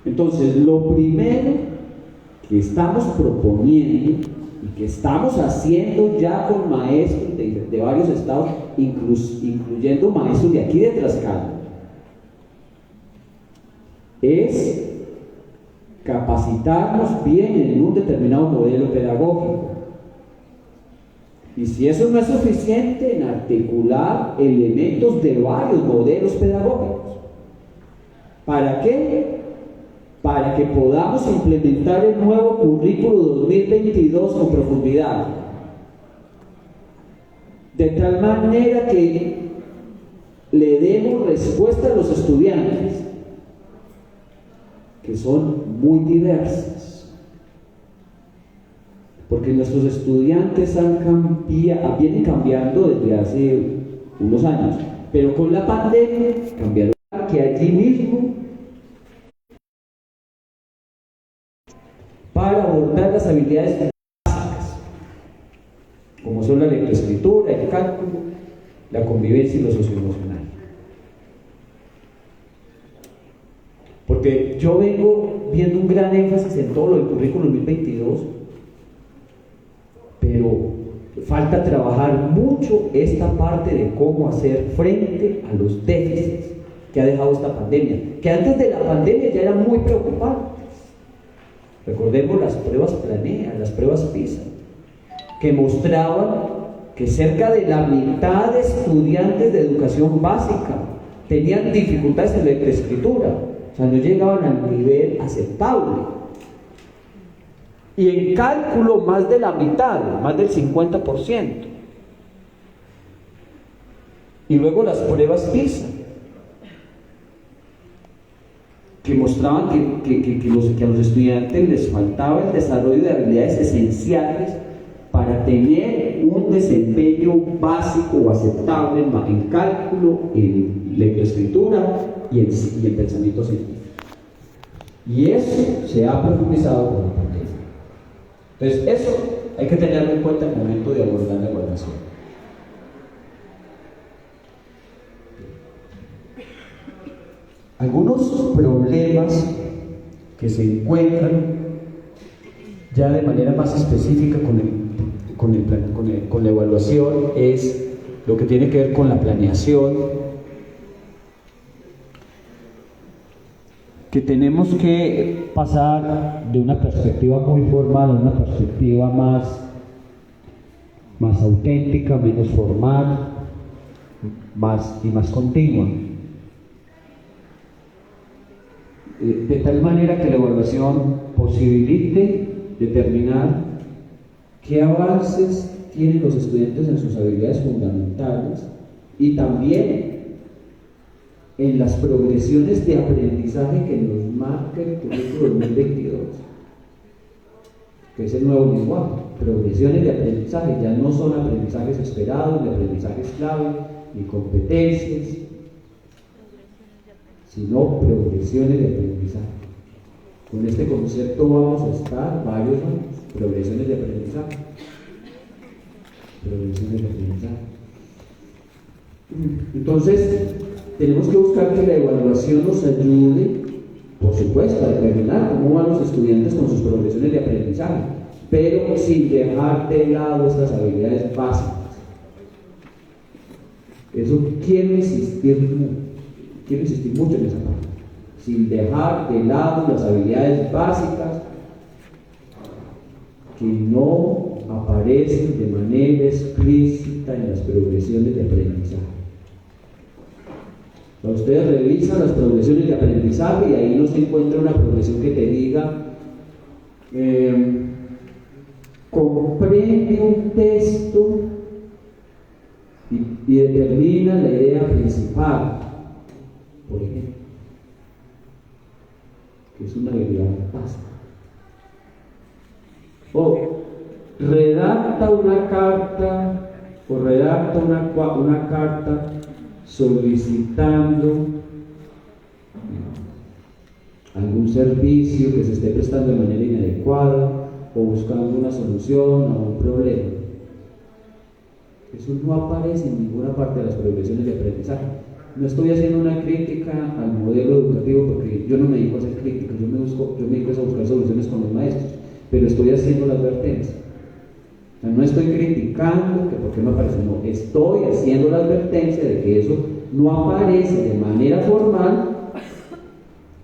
Entonces, lo primero que estamos proponiendo y que estamos haciendo ya con maestros de varios estados, incluyendo maestros de aquí de Tlaxcala, es capacitarnos bien en un determinado modelo pedagógico. Y si eso no es suficiente, en articular elementos de varios modelos pedagógicos. ¿Para qué? Para que podamos implementar el nuevo currículo 2022 con profundidad. De tal manera que le demos respuesta a los estudiantes, que son muy diversas. Porque nuestros estudiantes vienen cambiando desde hace unos años, pero con la pandemia cambiaron, que allí mismo, para abordar las habilidades básicas, como son la lectoescritura, el cálculo, la convivencia y lo socioemocional. Porque yo vengo viendo un gran énfasis en todo lo del currículo 2022, pero falta trabajar mucho esta parte de cómo hacer frente a los déficits que ha dejado esta pandemia, que antes de la pandemia ya eran muy preocupantes. Recordemos las pruebas Planea, las pruebas PISA, que mostraban que cerca de la mitad de estudiantes de educación básica tenían dificultades en la lectoescritura, o sea, no llegaban al nivel aceptable. Y en cálculo más de la mitad, más del 50%. Y luego las pruebas PISA, que mostraban que a los estudiantes les faltaba el desarrollo de habilidades esenciales para tener un desempeño básico o aceptable en cálculo, en lectoescritura y en pensamiento científico. Y eso se ha profundizado con la pandemia. Entonces, eso hay que tenerlo en cuenta en el momento de abordar la evaluación. Algunos problemas que se encuentran ya de manera más específica con la evaluación es lo que tiene que ver con la planeación, que tenemos que pasar de una perspectiva muy formal a una perspectiva más auténtica, menos formal, más continua. De tal manera que la evaluación posibilite determinar qué avances tienen los estudiantes en sus habilidades fundamentales y también en las progresiones de aprendizaje que nos marca el currículo 2022, que es el nuevo lenguaje. Progresiones de aprendizaje, ya no son aprendizajes esperados, ni aprendizajes clave, ni competencias, sino progresiones de aprendizaje. Con este concepto vamos a estar varios años, progresiones de aprendizaje. Progresiones de aprendizaje. Entonces, tenemos que buscar que la evaluación nos ayude, por supuesto, a determinar cómo van los estudiantes con sus progresiones de aprendizaje, pero sin dejar de lado estas habilidades básicas. Eso quiero insistir mucho en esa parte. Sin dejar de lado las habilidades básicas que no aparecen de manera explícita en las progresiones de aprendizaje. Ustedes revisan las progresiones de aprendizaje y ahí no se encuentra una progresión que te diga comprende un texto y determina la idea principal, por ejemplo, que es una habilidad básica. O redacta una carta o redacta una carta solicitando algún servicio que se esté prestando de manera inadecuada o buscando una solución a un problema. Eso no aparece en ninguna parte de las progresiones de aprendizaje. no estoy haciendo una crítica al modelo educativo porque yo no me dedico a hacer críticas, yo me dedico a buscar soluciones con los maestros, pero estoy haciendo la advertencia. O sea, no estoy criticando que por qué no aparece, no, estoy haciendo la advertencia de que eso no aparece de manera formal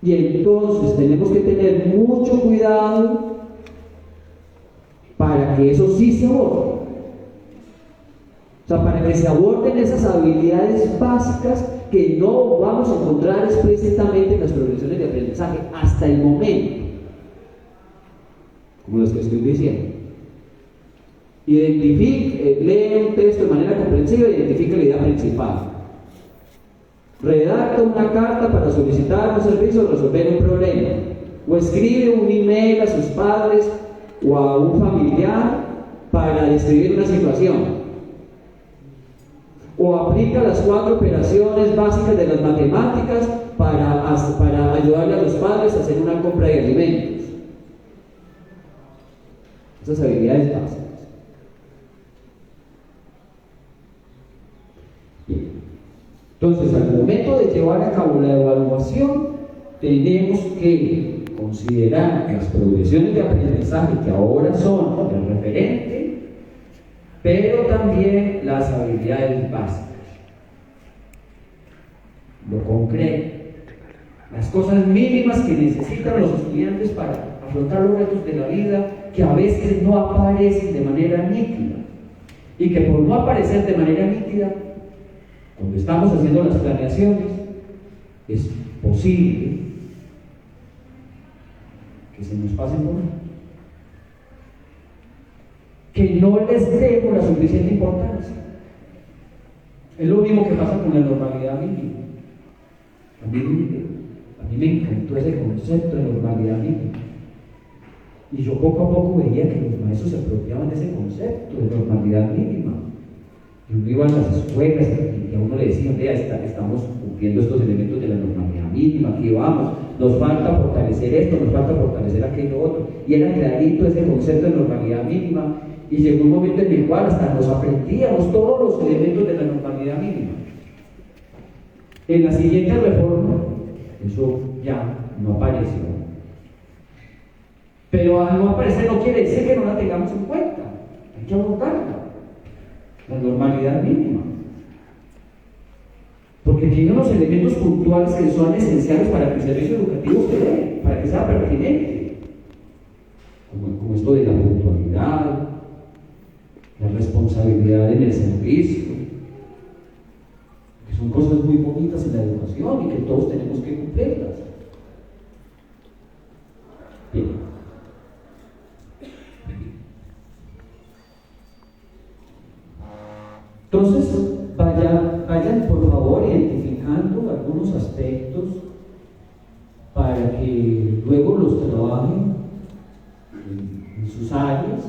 y entonces tenemos que tener mucho cuidado para que eso sí se aborde. O sea, para que se aborden esas habilidades básicas que no vamos a encontrar explícitamente en las progresiones de aprendizaje hasta el momento, como las que estoy diciendo. Lee un texto de manera comprensiva e identifica la idea principal. Redacta una carta para solicitar un servicio o resolver un problema. O escribe un email a sus padres o a un familiar para describir una situación. O aplica las 4 operaciones básicas de las matemáticas para ayudarle a los padres a hacer una compra de alimentos. Esas habilidades básicas. Bien. Entonces, al momento de llevar a cabo la evaluación, tenemos que considerar las progresiones de aprendizaje que ahora son el referente, pero también las habilidades básicas, lo concreto, las cosas mínimas que necesitan los estudiantes para afrontar los retos de la vida que a veces no aparecen de manera nítida y que por no aparecer de manera nítida, cuando estamos haciendo las planeaciones, es posible que se nos pasen por ahí, que no les demos la suficiente importancia. Es lo mismo que pasa con la normalidad mínima. A mí me encantó ese concepto de normalidad mínima. Y yo poco a poco veía que los maestros se apropiaban de ese concepto de normalidad mínima. Y uno iba a las escuelas y a uno le decían, vea, estamos cumpliendo estos elementos de la normalidad mínima, aquí vamos, nos falta fortalecer esto, nos falta fortalecer aquello otro. Y era clarito ese concepto de normalidad mínima. Y llegó un momento en el cual hasta nos aprendíamos todos los elementos de la normalidad mínima. En la siguiente reforma, eso ya no apareció. Pero al no aparecer no quiere decir que no la tengamos en cuenta. Hay que abordarla. La normalidad mínima. Porque tiene unos elementos puntuales que son esenciales para que el servicio educativo se dé, para que sea pertinente. Como esto de la puntualidad, la responsabilidad en el servicio, que son cosas muy bonitas en la educación y que todos tenemos que cumplirlas. Bien. Entonces, vayan por favor identificando algunos aspectos para que luego los trabajen en sus áreas.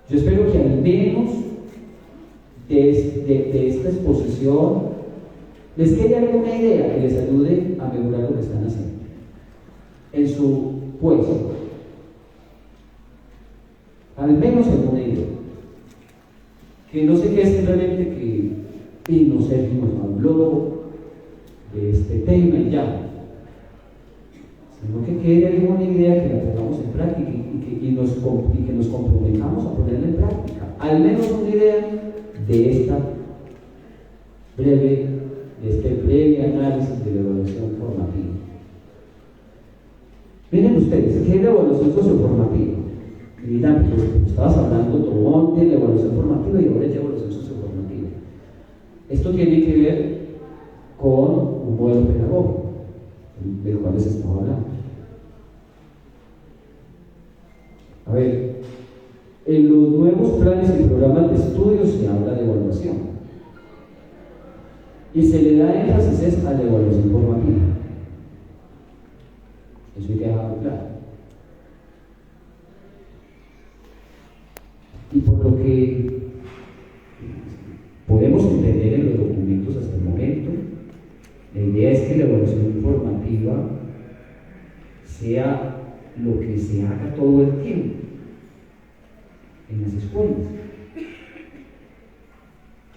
Yo espero que al menos de esta exposición les quede alguna idea que les ayude a mejorar lo que están haciendo en su puesto. Al menos alguna idea. Que no se quede simplemente que Pino Sergio nos habló de este tema y ya, sino que quede alguna idea que la tengamos en práctica y que nos comprometamos a ponerla en práctica. Al menos una idea de este breve análisis de la evaluación formativa. Miren ustedes, ¿qué es la evaluación socioformativa? Y dirán, pues estabas hablando todo de la evaluación formativa y ahora es evaluación socioformativa. Esto tiene que ver con un modelo pedagógico del cual les estaba hablando. A ver, en los nuevos planes y programas de estudio se habla de evaluación y se le da énfasis a la evaluación formativa. Eso hay que dejarlo claro. Y por lo que podemos entender en los documentos hasta el momento, la idea es que la evaluación formativa sea lo que se haga todo el tiempo en las escuelas.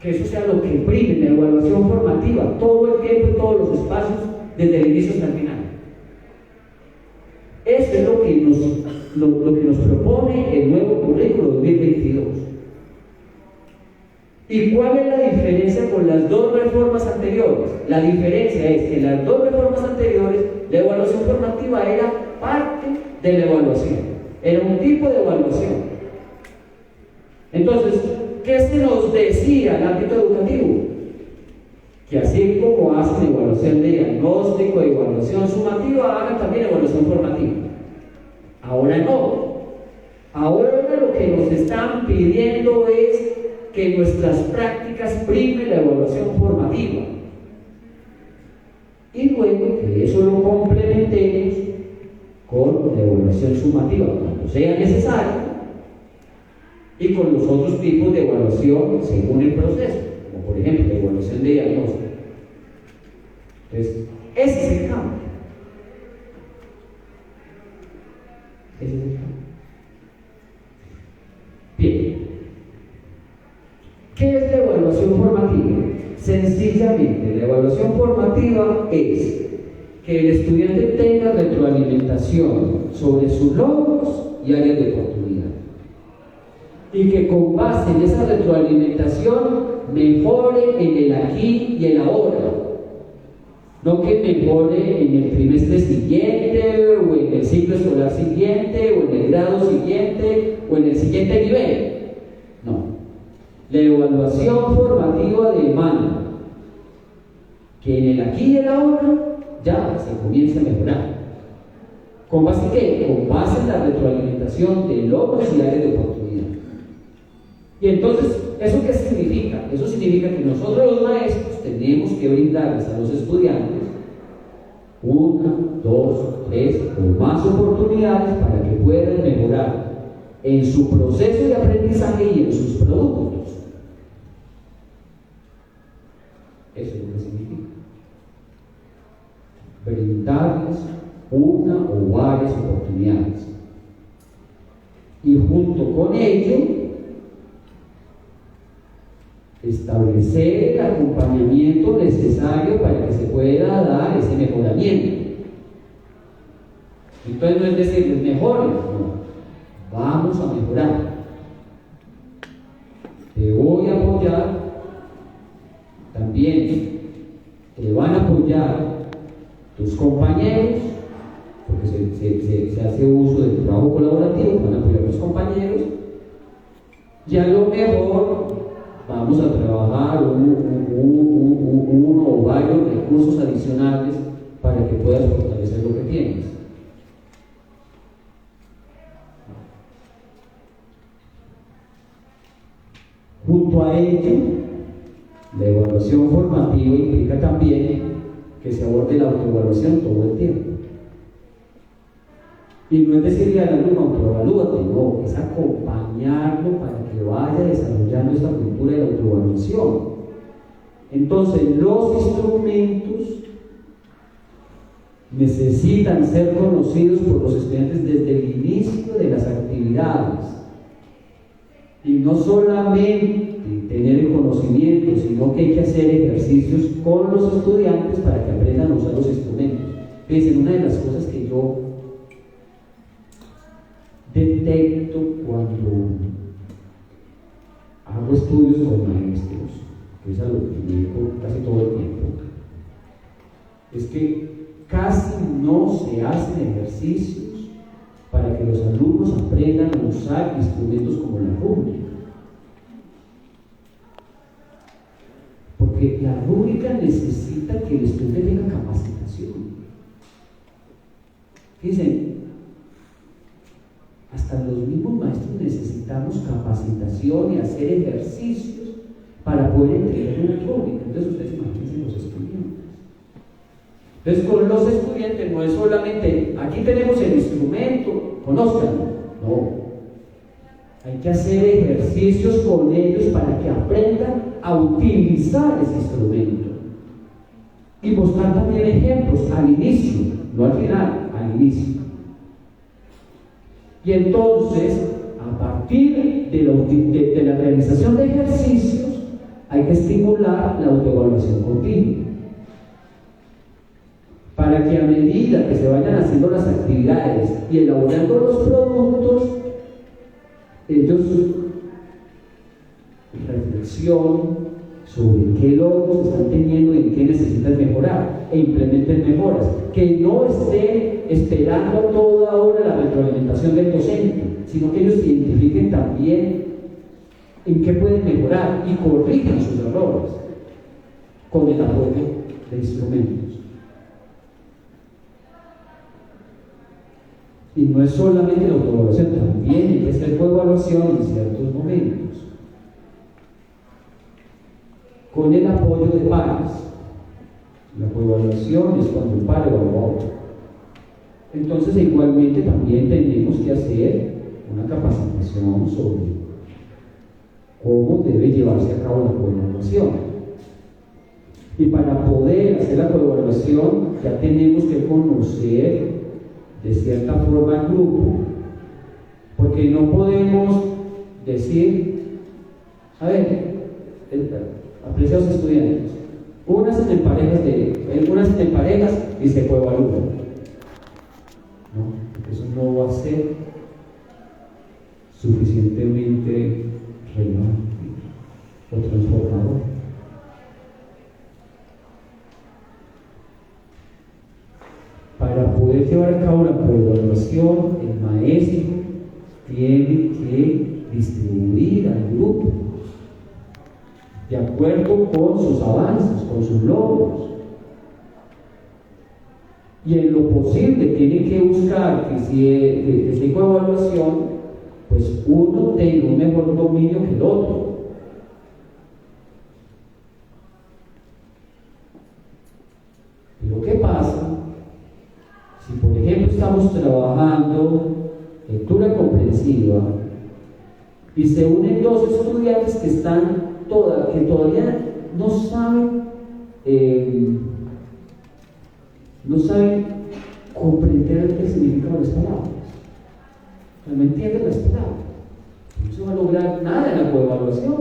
que eso sea lo que prime la evaluación formativa, todo el tiempo, en todos los espacios, desde el inicio hasta el final. Eso es lo que nos propone el nuevo currículo 2022. ¿Y cuál es la diferencia con las dos reformas anteriores? La diferencia es que en las dos reformas anteriores la evaluación formativa era parte de la evaluación, era un tipo de evaluación. Entonces, ¿qué se nos decía el ámbito educativo? Que así como hacen evaluación de diagnóstico, evaluación sumativa, hagan también evaluación formativa. Ahora no. Ahora lo que nos están pidiendo es que en nuestras prácticas prime la evaluación formativa. Y luego que eso lo complementemos con la evaluación sumativa cuando sea necesario y con los otros tipos de evaluación según el proceso, como por ejemplo la evaluación de diagnóstico. Entonces, ese es el cambio. Ese es el cambio. Bien. ¿Qué es la evaluación formativa? Sencillamente, la evaluación formativa es que el estudiante tenga retroalimentación sobre sus logros y áreas de oportunidad. Y que con base en esa retroalimentación mejore en el aquí y el ahora. No que mejore en el trimestre siguiente, o en el ciclo escolar siguiente, o en el grado siguiente, o en el siguiente nivel. No. La evaluación formativa demanda que en el aquí y el ahora ya se comience a mejorar. ¿Con base en qué? Con base en la retroalimentación de logros y áreas de oportunidad. Y entonces, ¿eso qué significa? Eso significa que nosotros los maestros tenemos que brindarles a los estudiantes 1, 2, 3 o más oportunidades para que puedan mejorar en su proceso de aprendizaje y en sus productos. Eso es lo que significa. Brindarles una o varias oportunidades. Y junto con ello, establecer el acompañamiento necesario para que se pueda dar ese mejoramiento. Entonces no es decirles mejoren, no, vamos a mejorar. Te voy a apoyar, también te van a apoyar tus compañeros, porque se hace uso del trabajo colaborativo, van a apoyar tus compañeros, y a lo mejor vamos a trabajar uno o varios recursos adicionales para que puedas fortalecer lo que tienes. Junto a ello, la evaluación formativa implica también que se aborde la autoevaluación todo el tiempo. Y no es decirle al alumno autoevalúate, no, es acompañarlo para que vaya desarrollando esta cultura de la autoevaluación. Entonces, los instrumentos necesitan ser conocidos por los estudiantes desde el inicio de las actividades. Y no solamente tener el conocimiento, sino que hay que hacer ejercicios con los estudiantes para que aprendan a usar los instrumentos. Fíjense, una de las cosas que yo detecto cuando hago estudios con maestros, que es a lo que me dedico casi todo el tiempo, es que casi no se hacen ejercicios para que los alumnos aprendan a usar instrumentos como la rúbrica. Porque la rúbrica necesita que el estudiante tenga capacitación. Fíjense, hasta los mismos maestros necesitamos capacitación y hacer ejercicios para poder entregar una rúbrica. Entonces ustedes imagínense los estudiantes. Entonces con los estudiantes no es solamente aquí tenemos el instrumento, conózcanlo. No. Hay que hacer ejercicios con ellos para que aprendan a utilizar ese instrumento. Y mostrar también ejemplos al inicio, no al final, al inicio. Y entonces, a partir de la realización de ejercicios, hay que estimular la autoevaluación continua, para que a medida que se vayan haciendo las actividades y elaborando los productos, ellos reflexionen sobre qué logros están teniendo y en qué necesitan mejorar e implementen mejoras, que no estén esperando toda hora la retroalimentación del docente, sino que ellos identifiquen también en qué pueden mejorar y corrijan sus errores con el apoyo de instrumentos. Y no es solamente la autoevaluación, también hay que hacer coevaluación en ciertos momentos, con el apoyo de pares. La coevaluación es cuando un par evalúa a otro. Entonces, igualmente también tenemos que hacer una capacitación sobre cómo debe llevarse a cabo la coevaluación. Y para poder hacer la coevaluación, ya tenemos que conocer de cierta forma el grupo, porque no podemos decir, a ver, apreciados estudiantes, únanse en parejas y se coevalúan. No, porque eso no va a ser suficientemente relevante o transformador. Para poder llevar a cabo la coevaluación, el maestro tiene que distribuir al grupo de acuerdo con sus avances, con sus logros. Y en lo posible tiene que buscar que si hay coevaluación, pues uno tenga un mejor dominio que el otro. Pero ¿qué pasa si, por ejemplo, estamos trabajando lectura comprensiva y se unen dos estudiantes que todavía no saben comprender el significado de las palabras, no entienden las palabras? No se va a lograr nada en la coevaluación.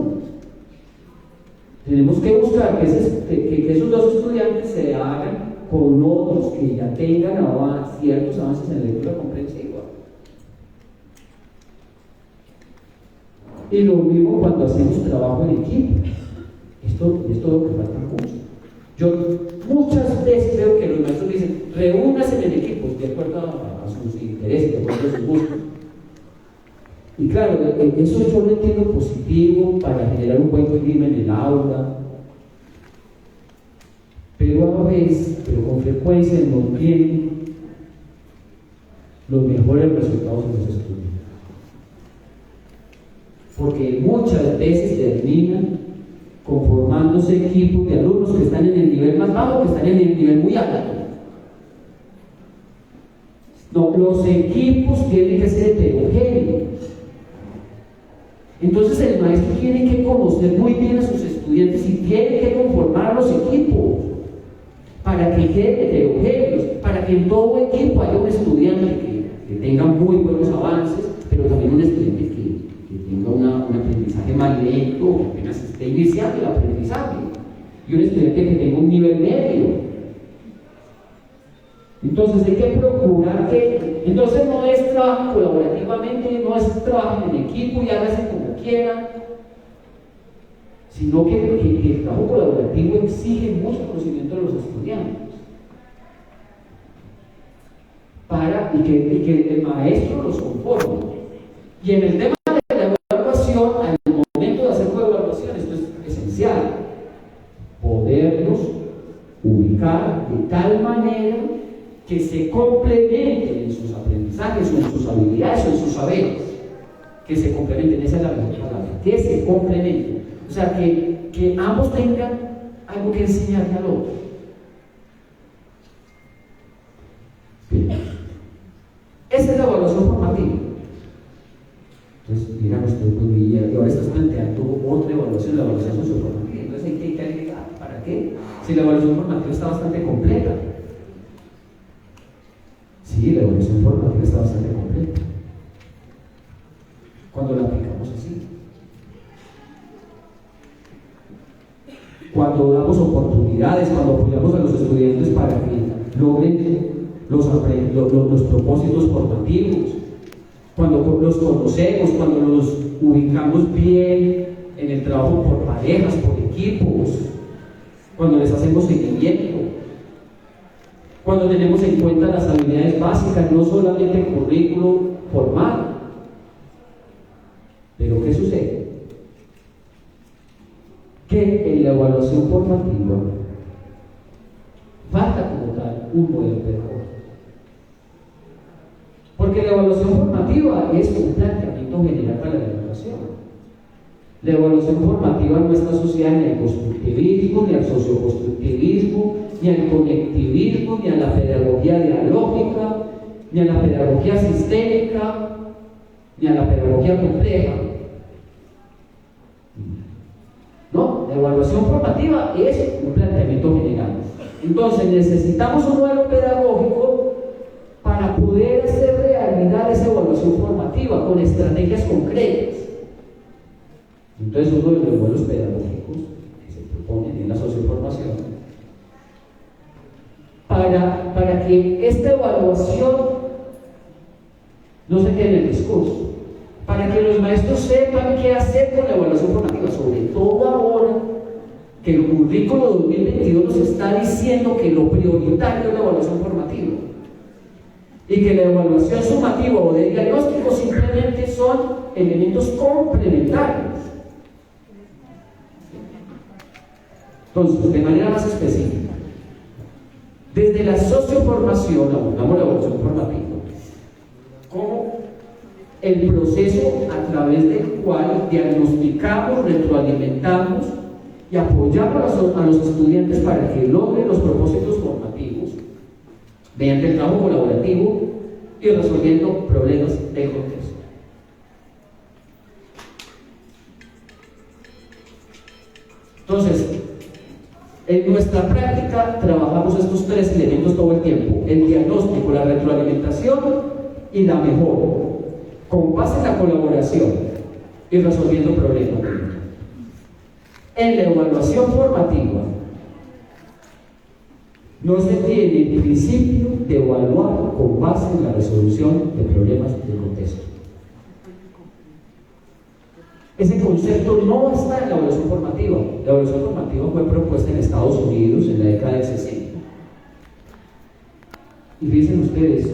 Tenemos que buscar que esos dos estudiantes se hagan con otros que ya tengan ciertos avances en la lectura comprensiva. Y lo mismo cuando hacemos trabajo en equipo. Esto es lo que falta mucho. Yo muchas veces veo que los maestros dicen, reúnanse en equipos de acuerdo a sus intereses, de acuerdo a sus gustos. Y claro, eso yo lo entiendo positivo para generar un buen clima en el aula, pero con frecuencia no tienen los mejores resultados de los estudios, porque muchas veces terminan conformándose equipos de alumnos que están en el nivel más bajo, que están en el nivel muy alto. No, los equipos tienen que ser heterogéneos. Entonces el maestro tiene que conocer muy bien a sus estudiantes y tiene que conformar los equipos para que queden heterogéneos, para que en todo equipo haya un estudiante que tenga muy buenos avances, pero también un estudiante que tenga un aprendizaje más lento, apenas esté iniciando el aprendizaje, y un estudiante que tenga un nivel medio. Entonces hay que procurar entonces no es trabajo colaborativamente, no es trabajo en equipo y hágase como quieran, sino que el trabajo colaborativo exige mucho conocimiento de los estudiantes y que el maestro los conforme. Y en el tema de la evaluación, al momento de hacer coevaluación, esto es esencial, poderlos ubicar de tal manera que se complementen en sus aprendizajes o en sus habilidades o en sus saberes, que se complementen, esa es la mejor palabra, que se complementen, o sea, que ambos tengan algo que enseñarle al otro. Esa es la evaluación formativa. Entonces, dirán ustedes, pues, y ahora estás planteando otra evaluación, la evaluación socioformativa. Entonces hay que agregar, ¿para qué? Si la evaluación formativa está bastante completa. Sí, la evaluación formativa está bastante completa cuando la aplicamos así. oportunidades, cuando apoyamos a los estudiantes para que logren los propósitos formativos, cuando los conocemos, cuando los ubicamos bien en el trabajo por parejas, por equipos, cuando les hacemos seguimiento, cuando tenemos en cuenta las habilidades básicas, no solamente el currículo formal. Pero ¿qué sucede? Que en la evaluación formativa falta como tal un modelo pedagógico. Porque la evaluación formativa es un planteamiento general para la educación. La evaluación formativa no está asociada ni al constructivismo, ni al socioconstructivismo, ni al conectivismo, ni a la pedagogía dialógica, ni a la pedagogía sistémica, ni a la pedagogía compleja. No, la evaluación formativa es un planteamiento general. Entonces necesitamos un modelo pedagógico para poder hacer realidad esa evaluación formativa con estrategias concretas. Entonces uno de los modelos pedagógicos que se proponen en la socioformación para que esta evaluación no se quede en el discurso, para que los maestros sepan qué hacer con la evaluación formativa, sobre todo ahora que el currículo 2022 nos está diciendo que lo prioritario es la evaluación formativa y que la evaluación sumativa o de diagnóstico simplemente son elementos complementarios. Entonces, de manera más específica, desde la socioformación abordamos la evaluación formativa como el proceso a través del cual diagnosticamos, retroalimentamos y apoyamos a los estudiantes para que logren los propósitos formativos mediante el trabajo colaborativo y resolviendo problemas del contexto. Entonces, en nuestra práctica trabajamos estos tres elementos todo el tiempo: el diagnóstico, la retroalimentación y la mejora, con base en la colaboración y resolviendo problemas. En la evaluación formativa no se tiene el principio de evaluar con base en la resolución de problemas del contexto. Ese concepto no está en la evaluación formativa. La evaluación formativa fue propuesta en Estados Unidos en la década del 60. Y fíjense ustedes,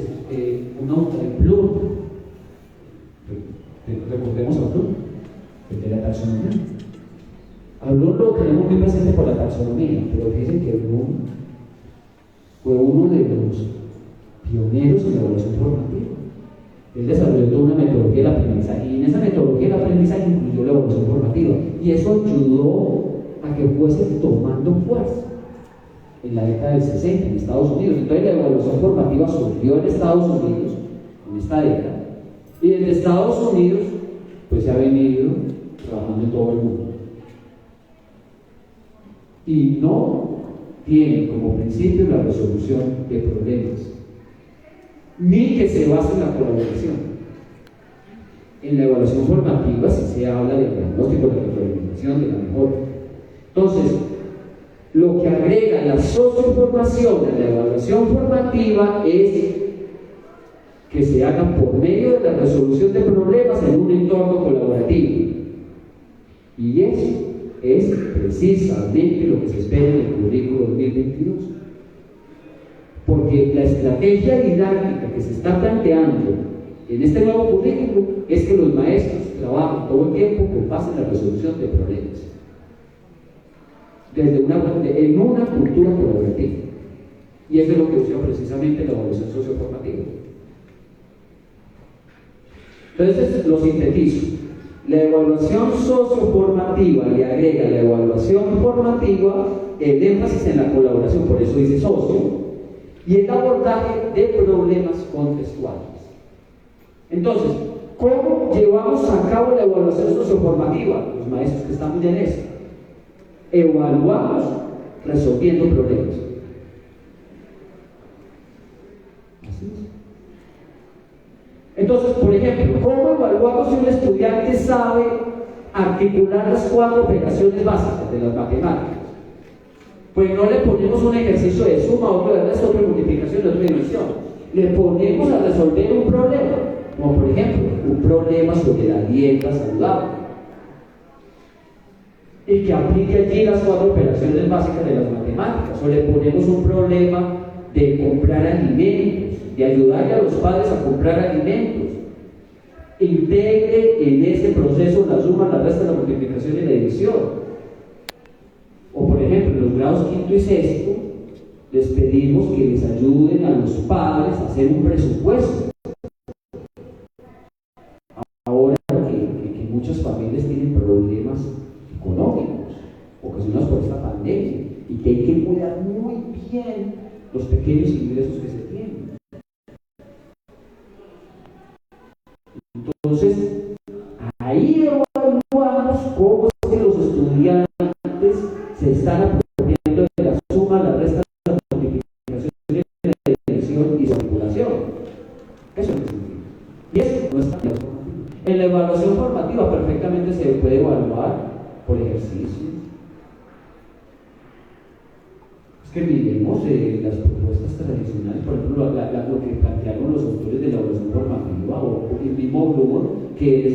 un autor de Bloom, recordemos a Bloom, el de la taxonomía. A Bloom lo tenemos muy presente por la taxonomía, pero fíjense que Bloom fue uno de los pioneros en la evaluación formativa. Él desarrolló una metodología del aprendizaje y en esa metodología del aprendizaje incluyó la evaluación formativa y eso ayudó a que fuese tomando fuerza en la década del 60 en Estados Unidos. Entonces la evaluación formativa surgió en Estados Unidos en esta década y desde Estados Unidos pues se ha venido trabajando en todo el mundo y no tiene como principio la resolución de problemas ni que se base en la colaboración. En la evaluación formativa sí se habla del diagnóstico, de la retroalimentación, de la mejora. Entonces, lo que agrega la socioformación a la evaluación formativa es que se hagan por medio de la resolución de problemas en un entorno colaborativo. Y eso es precisamente lo que se espera en el currículo 2022. Porque la estrategia didáctica que se está planteando en este nuevo currículo es que los maestros trabajen todo el tiempo con base en la resolución de problemas en una cultura colaborativa, y eso es lo que usa precisamente la evaluación socioformativa. Entonces lo sintetizo: la evaluación socioformativa le agrega a la evaluación formativa el énfasis en la colaboración, por eso dice socio, y el abordaje de problemas contextuales. Entonces, ¿cómo llevamos a cabo la evaluación socioformativa? Los maestros que estamos en eso. Evaluamos resolviendo problemas. Así es. Entonces, por ejemplo, ¿cómo evaluamos si un estudiante sabe articular las 4 operaciones básicas de las matemáticas? Pues no le ponemos un ejercicio de suma, otro de resta, otro de multiplicación, otro de división. Le ponemos a resolver un problema, como por ejemplo, un problema sobre la dieta saludable. Y que aplique allí las 4 operaciones básicas de las matemáticas. O le ponemos un problema de comprar alimentos, de ayudarle a los padres a comprar alimentos. Integre en ese proceso la suma, la resta, la multiplicación y la división. O por ejemplo, en los grados quinto y sexto, les pedimos que les ayuden a los padres a hacer un presupuesto. Ahora que muchas familias tienen problemas económicos ocasionados por esta pandemia y que hay que cuidar muy bien los pequeños ingresos que se tienen. Entonces, ahí evaluamos cómo es que los estudiantes se están apropiando de la suma, la resta, la multiplicación, la división y su calculación. Eso es lo que significa. Y eso no está en la evaluación formativa. Perfectamente se puede evaluar por ejercicios. Es que miremos las propuestas tradicionales, por ejemplo, lo que plantearon los autores de la evaluación formativa, o el mismo Bloom, que es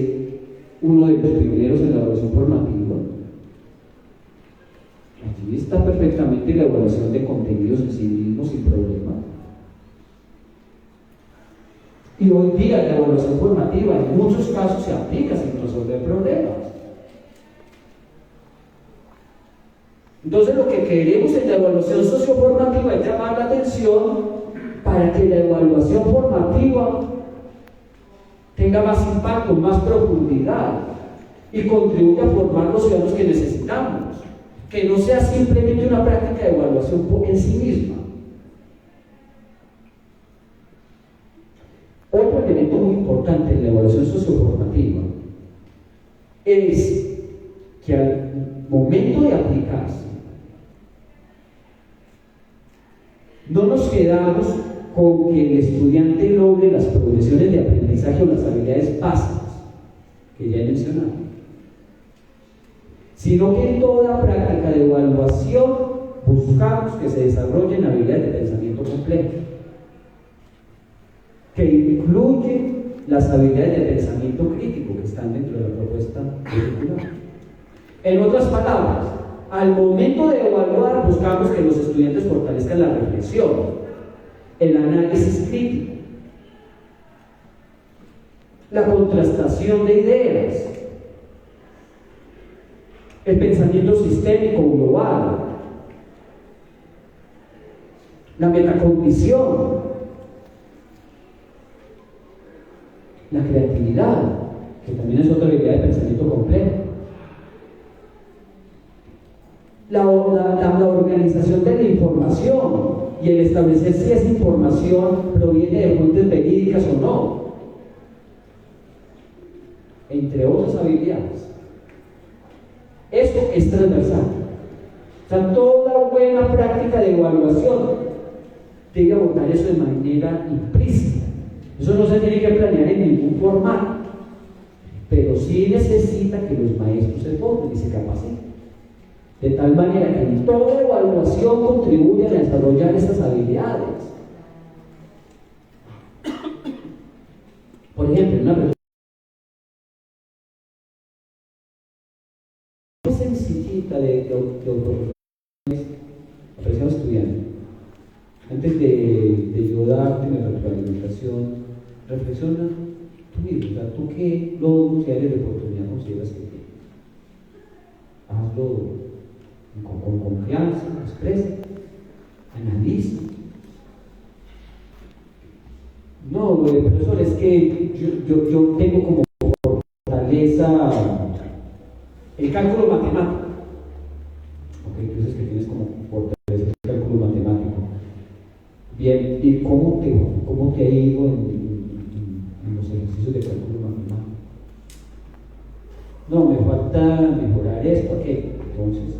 uno de los pioneros en la evaluación formativa. Allí está perfectamente la evaluación de contenidos en sí mismos sin problema. Y hoy día la evaluación formativa en muchos casos se aplica sin resolver problemas. Entonces lo que queremos en la evaluación socioformativa es llamar la atención para que la evaluación formativa tenga más impacto, más profundidad y contribuya a formar los ciudadanos que necesitamos, que no sea simplemente una práctica de evaluación en sí misma. Otro elemento muy importante en la evaluación socioformativa es que al momento de aplicarse no nos quedamos con que el estudiante logre las progresiones de aprendizaje o las habilidades básicas que ya he mencionado, sino que en toda práctica de evaluación buscamos que se desarrollen habilidades de pensamiento complejo, que incluyen las habilidades de pensamiento crítico que están dentro de la propuesta curricular. En otras palabras, al momento de evaluar, buscamos que los estudiantes fortalezcan la reflexión, el análisis crítico, la contrastación de ideas, el pensamiento sistémico global, la metacognición, la creatividad, que también es otra habilidad de pensamiento complejo. La organización de la información y el establecer si esa información proviene de fuentes verídicas o no, entre otras habilidades. Esto es transversal. O sea, toda buena práctica de evaluación debe abordar eso de manera implícita. Eso no se tiene que planear en ningún formato, pero sí necesita que los maestros se formen y se capaciten, de tal manera que en toda evaluación contribuyan a desarrollar estas habilidades. Por ejemplo, una pregunta sencillita de apreciado estudiante. Antes de yo darte mi retroalimentación, reflexiona tú mismo, o sea, tú qué logros y áreas de oportunidad consideras que tienes. Hazlo con confianza, expresa, analiza. No, profesor, es que yo tengo como fortaleza el cálculo matemático. Ok, entonces que tienes como fortaleza el cálculo matemático. Bien, ¿y cómo te ha ido en los ejercicios de cálculo matemático? No, me falta mejorar esto, aquello. Entonces,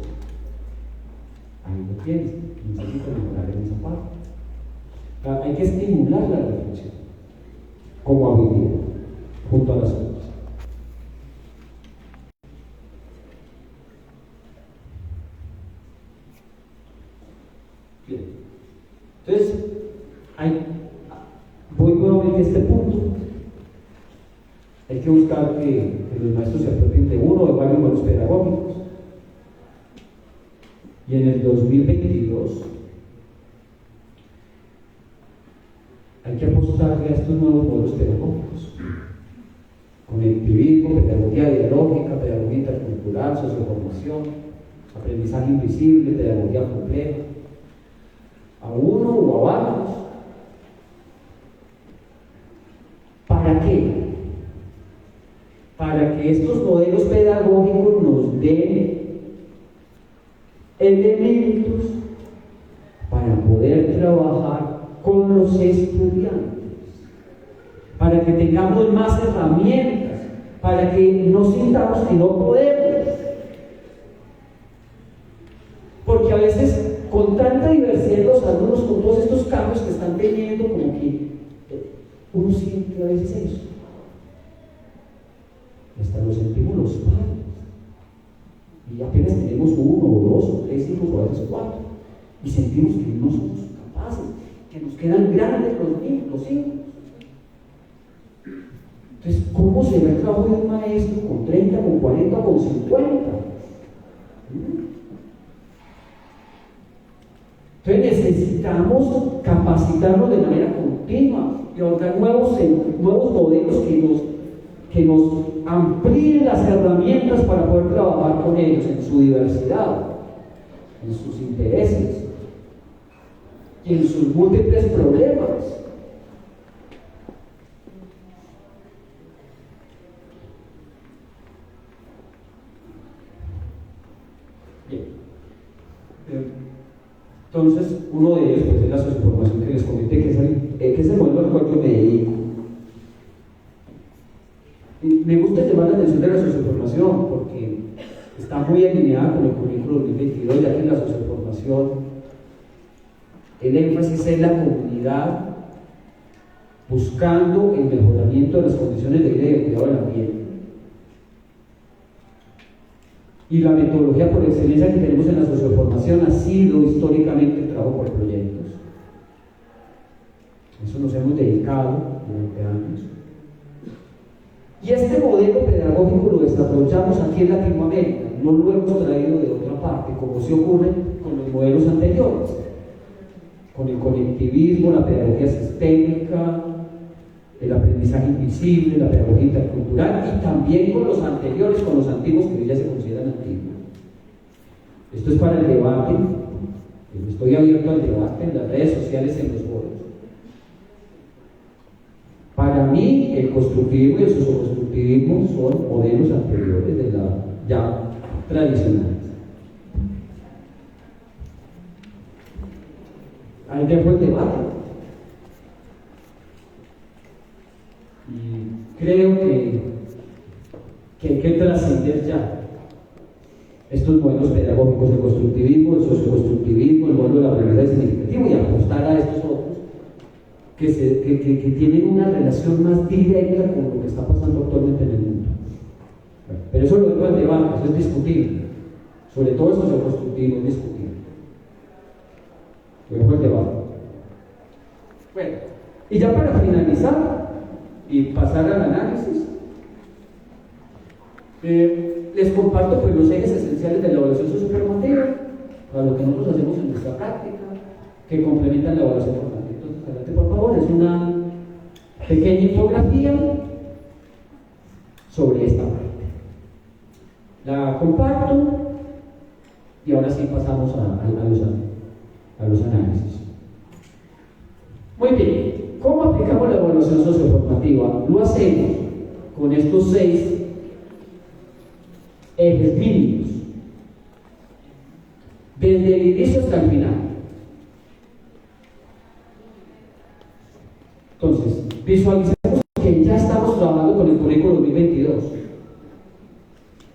ahí lo tienes, necesito mejorar en esa parte. Hay que estimular la reflexión como habilidad junto a las otras. creo que este punto hay que buscar que los maestros se apropien de uno o de varios modelos pedagógicos. Y en el 2022 hay que apostarle a estos nuevos modelos pedagógicos. Conectivismo, pedagogía dialógica, pedagogía intercultural, socioformación, aprendizaje invisible, pedagogía compleja, a uno o a varios. ¿Para qué? Para que estos modelos pedagógicos nos den elementos para poder trabajar con los estudiantes, para que tengamos más herramientas, para que no sintamos que no podemos. Porque a veces, con tanta diversidad de los alumnos, con todos estos cambios que están teniendo, como que uno siente a veces eso. Hasta lo sentimos los padres. Y apenas tenemos 1 o 2 o 3 hijos, o a veces 4. Y sentimos que no somos capaces, que nos quedan grandes los hijos. Entonces, ¿cómo será el trabajo de un maestro con 30, con 40, con 50? Entonces necesitamos capacitarnos de manera continua y buscar nuevos modelos que nos amplíen las herramientas para poder trabajar con ellos en su diversidad, en sus intereses y en sus múltiples problemas. Entonces, uno de ellos pues, es la socioformación que les comenté, que es el modelo al cual yo me dedico. Y me gusta llamar la atención de la socioformación porque está muy alineada con el currículo 2022, ya que en la socioformación el énfasis es la comunidad buscando el mejoramiento de las condiciones de vida y el cuidado del ambiente. Y la metodología por excelencia que tenemos en la socioformación ha sido históricamente el trabajo por proyectos. Eso nos hemos dedicado durante años. Y este modelo pedagógico lo desarrollamos aquí en Latinoamérica, no lo hemos traído de otra parte, como se ocurre con los modelos anteriores, con el conectivismo, la pedagogía sistémica, el aprendizaje invisible, la pedagogía intercultural, y también con los anteriores, con los antiguos que ya se consideran antiguos. Esto es para el debate, estoy abierto al debate en las redes sociales, en los foros. Para mí, el constructivismo y el socioconstructivismo son modelos anteriores de la ya tradicionales. Ahí ya fue el debate. Y creo que hay que trascender ya estos modelos pedagógicos, el constructivismo, el socioconstructivismo, el modelo de la aprendizaje significativo, y apostar a estos otros que tienen una relación más directa con lo que está pasando actualmente en el mundo. Pero eso lo dejo al debate, eso es discutible. Sobre todo el socioconstructivo es discutible. Lo dejo al debate. Bueno, y ya para finalizar y pasar al análisis, les comparto pues, los ejes esenciales de la evaluación socioformativa, para lo que nosotros hacemos en nuestra práctica, que complementan la evaluación formativa. Entonces, adelante por favor, es una pequeña infografía sobre esta parte. La comparto y ahora sí pasamos a los análisis. Muy bien, ¿cómo aplicamos la evaluación socioformativa? Lo hacemos con estos 6 ejes mínimos, desde el inicio hasta el final. Entonces, visualicemos que ya estamos trabajando con el currículo 2022,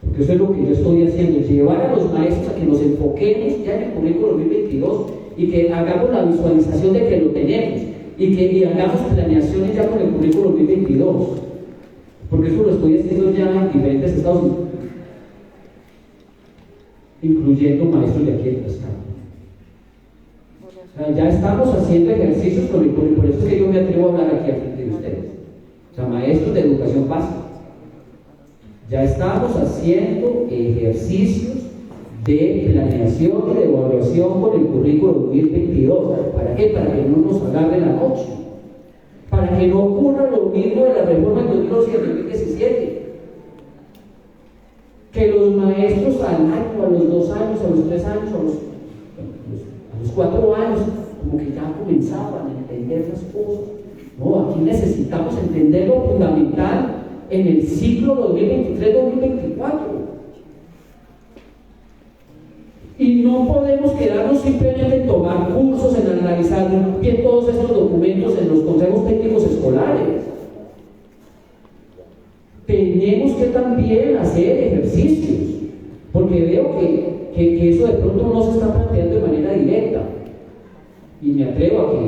porque eso es lo que yo estoy haciendo, llevar a los maestros a que nos enfoquemos ya en el currículo 2022 y que hagamos la visualización de que lo tenemos y hagamos planeaciones ya con el currículo 2022, porque eso lo estoy haciendo ya en diferentes estados, incluyendo maestros de aquí en Tlaxcala. Ya estamos haciendo ejercicios por eso es que yo me atrevo a hablar aquí al frente de ustedes. O sea, maestros de educación básica. Ya estamos haciendo ejercicios de planeación y de evaluación con el currículo 2022. ¿Para qué? Para que no nos agarre la noche. Para que no ocurra lo mismo de la reforma del 2012 y del 2017. Que los maestros al año, a los 2 años, a los 3 años, a los 4 años, como que ya comenzaban a entender las cosas. No, aquí necesitamos entender lo fundamental en el ciclo 2023-2024. Y no podemos quedarnos simplemente en tomar cursos, en analizar bien todos estos documentos en los consejos técnicos escolares. Tenemos que también hacer ejercicios, porque veo que eso de pronto no se está planteando de manera directa. Y me atrevo a que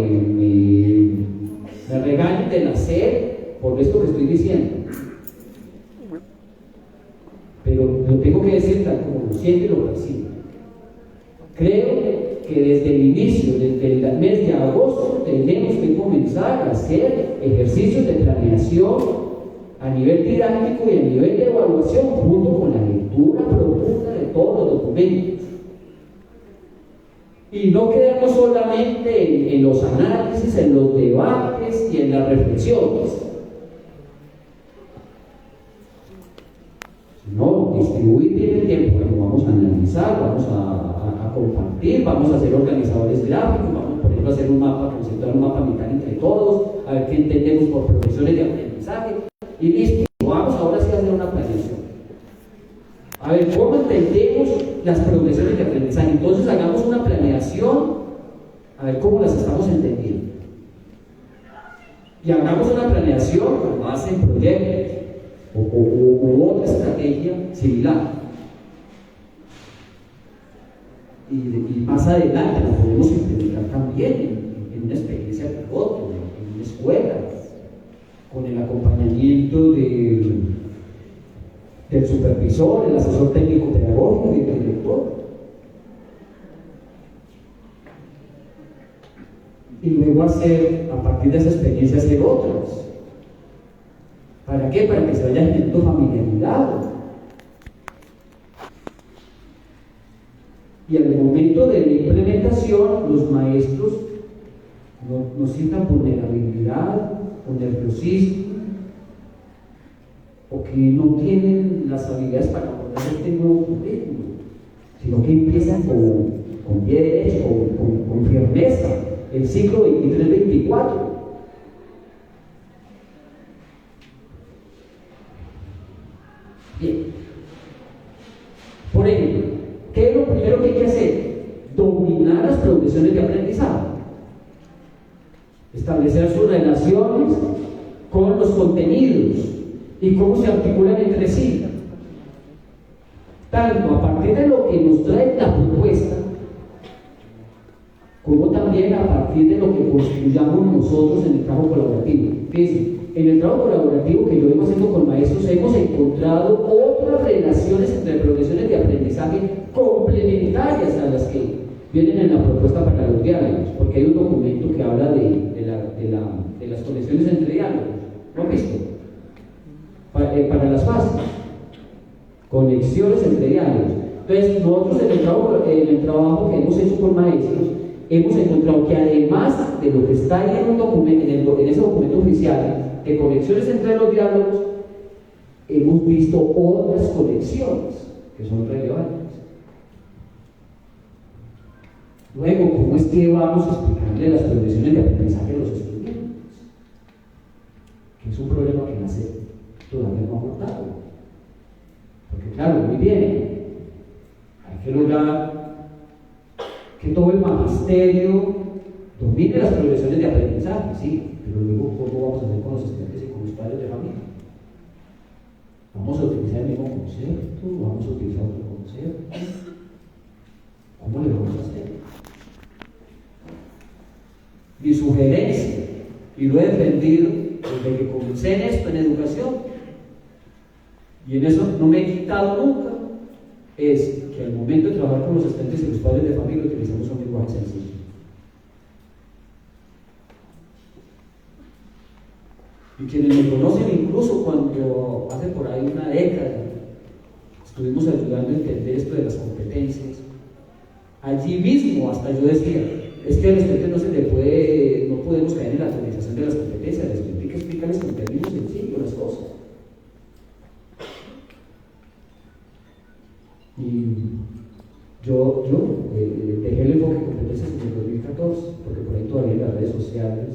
me regañen de nacer por esto que estoy diciendo. Pero lo tengo que decir tal como lo siento y lo percibo. Creo que desde el inicio, desde el mes de agosto, tenemos que comenzar a hacer ejercicios de planeación a nivel didáctico y a nivel de evaluación, junto con la lectura profunda de todos los documentos. Y no quedarnos solamente en los análisis, en los debates y en las reflexiones. No, distribuir bien el tiempo. Bueno, vamos a analizar, vamos a compartir, vamos a ser organizadores gráficos, vamos por ejemplo a hacer un mapa conceptual, un mapa mental entre todos, a ver qué entendemos por profesores de aprendizaje, y listo, vamos ahora sí a hacer una planeación. A ver, ¿cómo entendemos las progresiones de aprendizaje? Entonces hagamos una planeación, a ver cómo las estamos entendiendo. Y hagamos una planeación con base en proyectos u otra estrategia similar. Y más adelante la podemos implementar también en una experiencia piloto, en una escuela, con el acompañamiento del supervisor, el asesor técnico pedagógico y del director. Y luego a partir de esa experiencia, hacer otras. ¿Para qué? Para que se vaya teniendo familiaridad. Y al momento de la implementación, los maestros no sientan vulnerabilidad o nerviosismo, o que no tienen las habilidades para abordar este nuevo currículo, sino que empiezan con pie derecho, con firmeza, el ciclo 23-24. Bien. Por ejemplo, ¿qué es lo primero que hay que hacer? Dominar las progresiones de aprendizaje. Establecer sus relaciones con los contenidos y cómo se articulan entre sí. Tanto a partir de lo que nos trae la propuesta, como también a partir de lo que construyamos nosotros en el trabajo colaborativo. Fíjense, en el trabajo colaborativo que yo vengo haciendo con maestros, hemos encontrado otras relaciones entre progresiones de aprendizaje complementarias a las que vienen en la propuesta para los diálogos, porque hay un documento que habla de las conexiones entre diálogos. ¿Lo han visto? Para las fases. Conexiones entre diálogos. Entonces, nosotros en el trabajo que hemos hecho con maestros, hemos encontrado que además de lo que está ahí en un documento, en ese documento oficial de conexiones entre los diálogos, hemos visto otras conexiones que son relevantes. Luego, ¿cómo es que vamos a explicarle las progresiones de aprendizaje a los estudiantes? Que es un problema que nace todavía no abordado. Porque claro, muy bien, hay que lograr que todo el magisterio domine las progresiones de aprendizaje, sí, pero luego ¿cómo vamos a hacer con los estudiantes y con los padres de familia? ¿Vamos a utilizar el mismo concepto? ¿Vamos a utilizar otro concepto? ¿Cómo le vamos a hacer? Mi sugerencia, y lo he defendido desde que comencé en esto, en educación, y en eso no me he quitado nunca, es que al momento de trabajar con los estudiantes y los padres de familia utilicemos un lenguaje sencillo. Y quienes me conocen, incluso cuando hace por ahí una década estuvimos ayudando a entender esto de las competencias, allí mismo hasta yo decía, es que al estudiante no podemos caer en la actualización de las competencias, les tendría que explicarles en términos sencillos las cosas. Y yo dejé el enfoque de competencias en el 2014, porque por ahí todavía en las redes sociales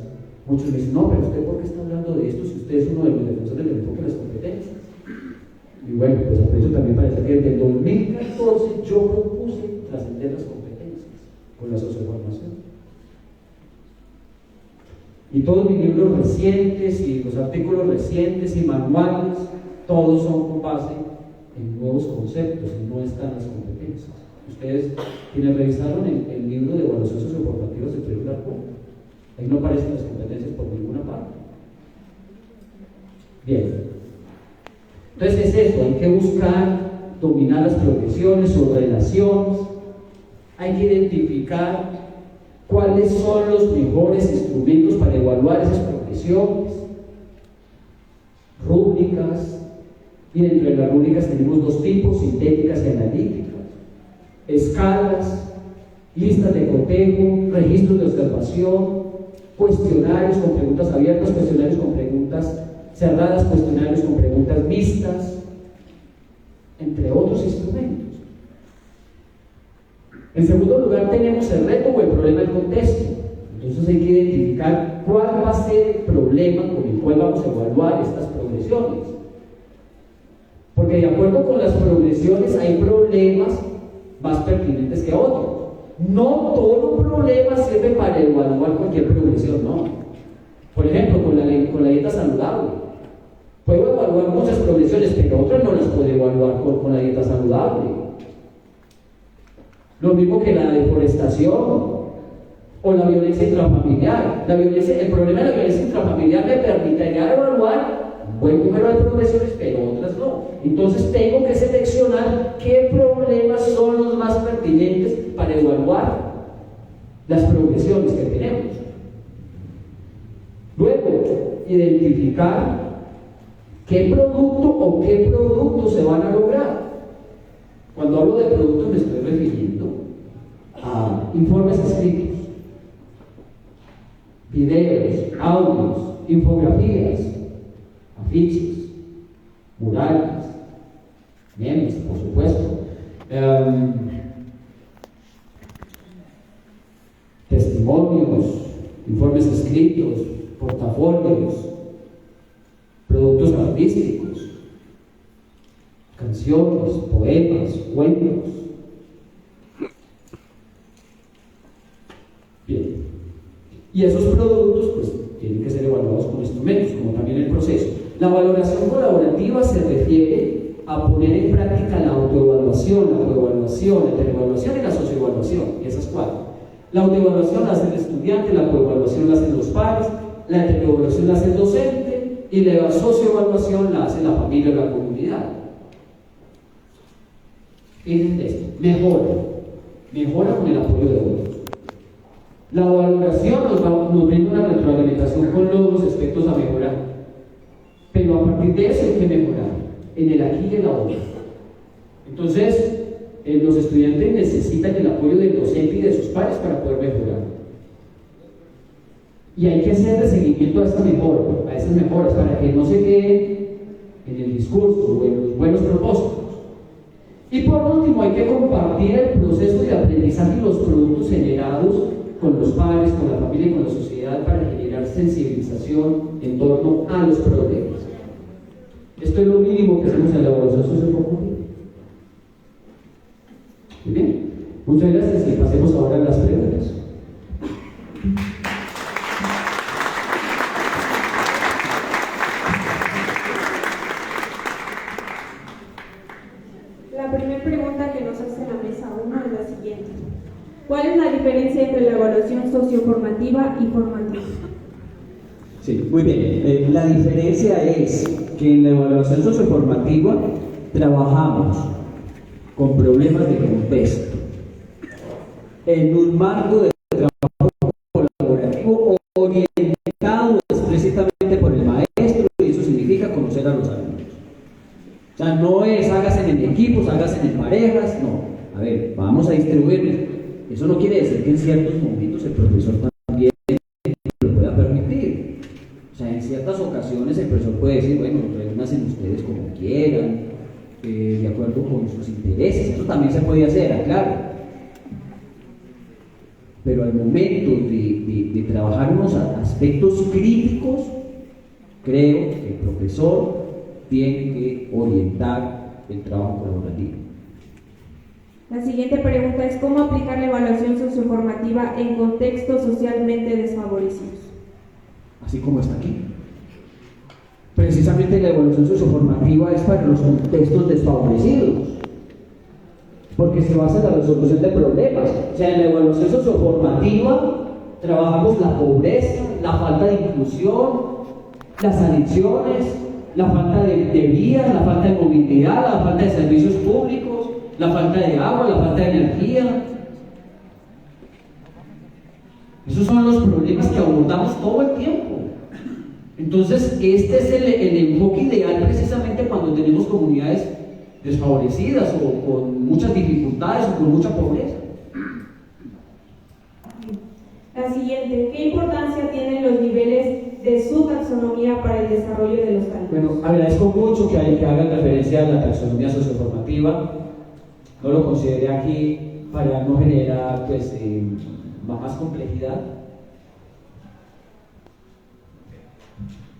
muchos me dicen, no, pero usted ¿por qué está hablando de esto si usted es uno de los defensores del enfoque de las competencias? Y bueno, pues aprecio también para decir que desde el 2014 yo propuse trascender las competencias con la socioformación. Y todos mis libros recientes y los artículos recientes y manuales, todos son con base en nuevos conceptos y no están las competencias. Ustedes, quienes revisaron el libro de evaluación socioformativa se pueden dar cuenta. Ahí no aparecen las competencias por ninguna parte. Bien. Entonces es eso, hay que buscar dominar las progresiones o relaciones, hay que identificar cuáles son los mejores instrumentos para evaluar esas progresiones, rúbricas, y dentro de las rúbricas tenemos dos tipos, sintéticas y analíticas, escalas, listas de cotejo, registros de observación, cuestionarios con preguntas abiertas, cuestionarios con preguntas cerradas, cuestionarios con preguntas mixtas, entre otros instrumentos. En segundo lugar tenemos el reto o el problema del contexto. Entonces hay que identificar cuál va a ser el problema con el cual vamos a evaluar estas progresiones. Porque de acuerdo con las progresiones hay problemas más pertinentes que otros. No todo problema sirve para evaluar cualquier progresión, no. Por ejemplo, con la dieta saludable. Puedo evaluar muchas progresiones, pero otras no las puedo evaluar con la dieta saludable. Lo mismo que la deforestación o la violencia intrafamiliar. El problema de la violencia intrafamiliar me permitiría evaluar un buen número de progresiones, pero otras no. Entonces tengo que seleccionar qué problemas son los más pertinentes para evaluar las progresiones que tenemos. Luego, identificar qué producto o qué productos se van a lograr. Cuando hablo de productos me estoy refiriendo a informes escritos, videos, audios, infografías, afiches, murales, memes, por supuesto, testimonios, informes escritos, portafolios, productos artísticos, canciones, poemas, cuentos. Bien. Y esos productos pues tienen que ser evaluados con instrumentos, como también el proceso. La valoración colaborativa se refiere a poner en práctica la autoevaluación, la coevaluación, la heteroevaluación y la socioevaluación, esas cuatro. La autoevaluación la hace el estudiante, la coevaluación la hacen los pares, la heteroevaluación la hace el docente y la socioevaluación la hace la familia o la comunidad. Fíjense esto, mejora con el apoyo de otros. La valoración nos brinda una retroalimentación con logros, aspectos a mejorar, pero a partir de eso hay que mejorar, en el aquí y en la ahora. Entonces, los estudiantes necesitan el apoyo del docente y de sus pares para poder mejorar. Y hay que hacerle seguimiento a esas mejoras, para que no se quede en el discurso o en los buenos propósitos. Y por último, hay que compartir el proceso de aprendizaje y los productos generados con los padres, con la familia y con la sociedad para generar sensibilización en torno a los problemas. Esto es lo mínimo que hacemos en la evaluación socioformativa. Muy bien, muchas gracias y pasemos ahora a las preguntas. La primera pregunta que nos hace la mesa 1 es la siguiente. ¿Cuál es la diferencia entre la evaluación socioformativa y formativa? Sí, muy bien. La diferencia es que en la evaluación socioformativa trabajamos con problemas de contexto en un marco de trabajo colaborativo orientado explícitamente por el maestro O sea, no es hágase en equipos, hágase en parejas, no. A ver, vamos a distribuirnos. Eso no quiere decir que en ciertos momentos el profesor también lo pueda permitir. O sea, en ciertas ocasiones el profesor puede decir, bueno, reúnanse ustedes como quieran, de acuerdo con sus intereses. Eso también se puede hacer, claro. Pero al momento de trabajar unos aspectos críticos, creo que el profesor tiene que orientar el trabajo colaborativo. La siguiente pregunta es: ¿cómo aplicar la evaluación socioformativa en contextos socialmente desfavorecidos? Así como está aquí. Precisamente la evaluación socioformativa es para los contextos desfavorecidos, porque se basa en la resolución de problemas. O sea, en la evaluación socioformativa trabajamos la pobreza, la falta de inclusión, las adicciones, la falta de vías, la falta de movilidad, la falta de servicios públicos, la falta de agua, la falta de energía. Esos son los problemas que abordamos todo el tiempo. Entonces, este es el enfoque ideal precisamente cuando tenemos comunidades desfavorecidas o con muchas dificultades o con mucha pobreza. La siguiente: ¿qué importancia tienen los niveles de su taxonomía para el desarrollo de los talentos? Bueno, agradezco mucho que hagan referencia a la taxonomía socioformativa. No lo consideré aquí para no generar más complejidad.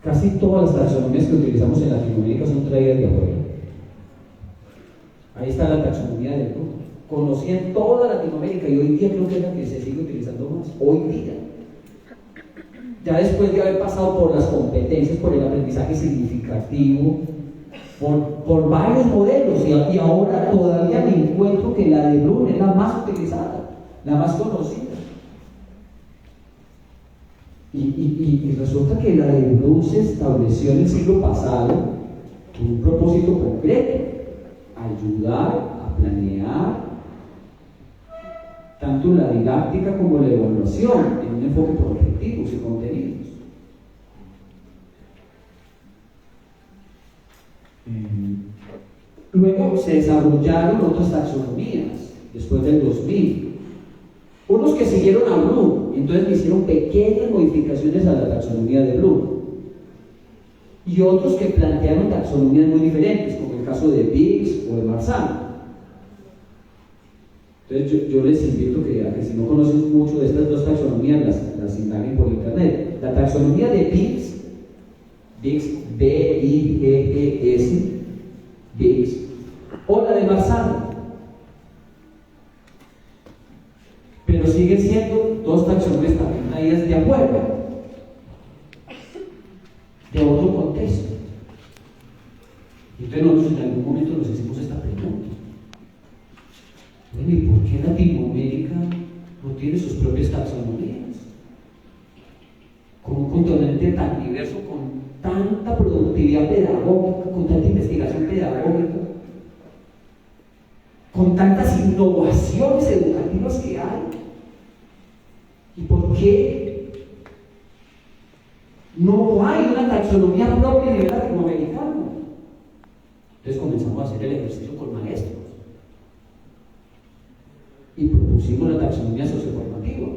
Casi todas las taxonomías que utilizamos en Latinoamérica son traídas de afuera. Ahí está la taxonomía del grupo. Conocí en toda Latinoamérica y hoy día creo que es la que se sigue utilizando más. Hoy día. Ya después de haber pasado por las competencias, por el aprendizaje significativo, por varios modelos, y ahora todavía me encuentro que la de Bloom es la más utilizada, la más conocida. Y resulta que la de Bloom se estableció en el siglo pasado con un propósito concreto: ayudar a planear tanto la didáctica como la evaluación en un enfoque por objetivos y contenidos. Luego se desarrollaron otras taxonomías después del 2000. Unos que siguieron a Bloom, entonces le hicieron pequeñas modificaciones a la taxonomía de Bloom. Y otros que plantearon taxonomías muy diferentes, como el caso de Biggs o de Marzano. Entonces yo les invito a que si no conocen mucho de estas dos taxonomías, las indaguen por internet. La taxonomía de Biggs, B-I-G-G-S, Biggs, o la de Marzano. Pero siguen siendo dos taxonomías también traídas de acuerdo, de otro contexto. Entonces nosotros en algún momento nos hicimos esta pregunta: bueno, ¿y por qué Latinoamérica no tiene sus propias taxonomías? Con un continente tan diverso, con tanta productividad pedagógica, con tanta investigación pedagógica, con tantas innovaciones educativas que hay. ¿Y por qué no hay una taxonomía propia a nivel latinoamericano? Entonces comenzamos a hacer el ejercicio con maestros y propusimos la taxonomía socioformativa.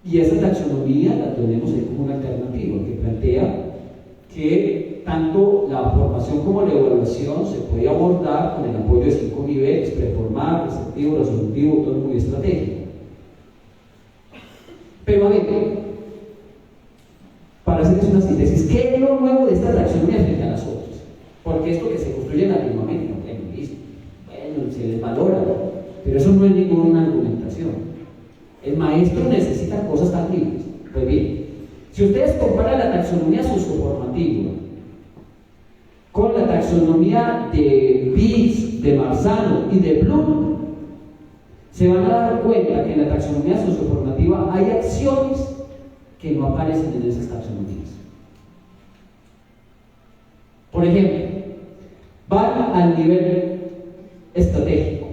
Y esa taxonomía la tenemos ahí como una alternativa que plantea que tanto la formación como la evaluación se puede abordar con el apoyo de 5 niveles: preformar, receptivo, resolutivo, autónomo y estratégico. Pero a ver, para hacerles una síntesis, ¿qué es lo nuevo de esta taxonomía frente a las otras? Porque esto que se construye en Latinoamérica, bueno, se les valora, pero eso no es ninguna argumentación. El maestro necesita cosas tangibles. Pues bien, si ustedes comparan la taxonomía socioformativa con la taxonomía de Biggs, de Marzano y de Bloom, se van a dar cuenta que en la taxonomía socioformativa hay acciones que no aparecen en esas taxonomías. Por ejemplo, van al nivel estratégico,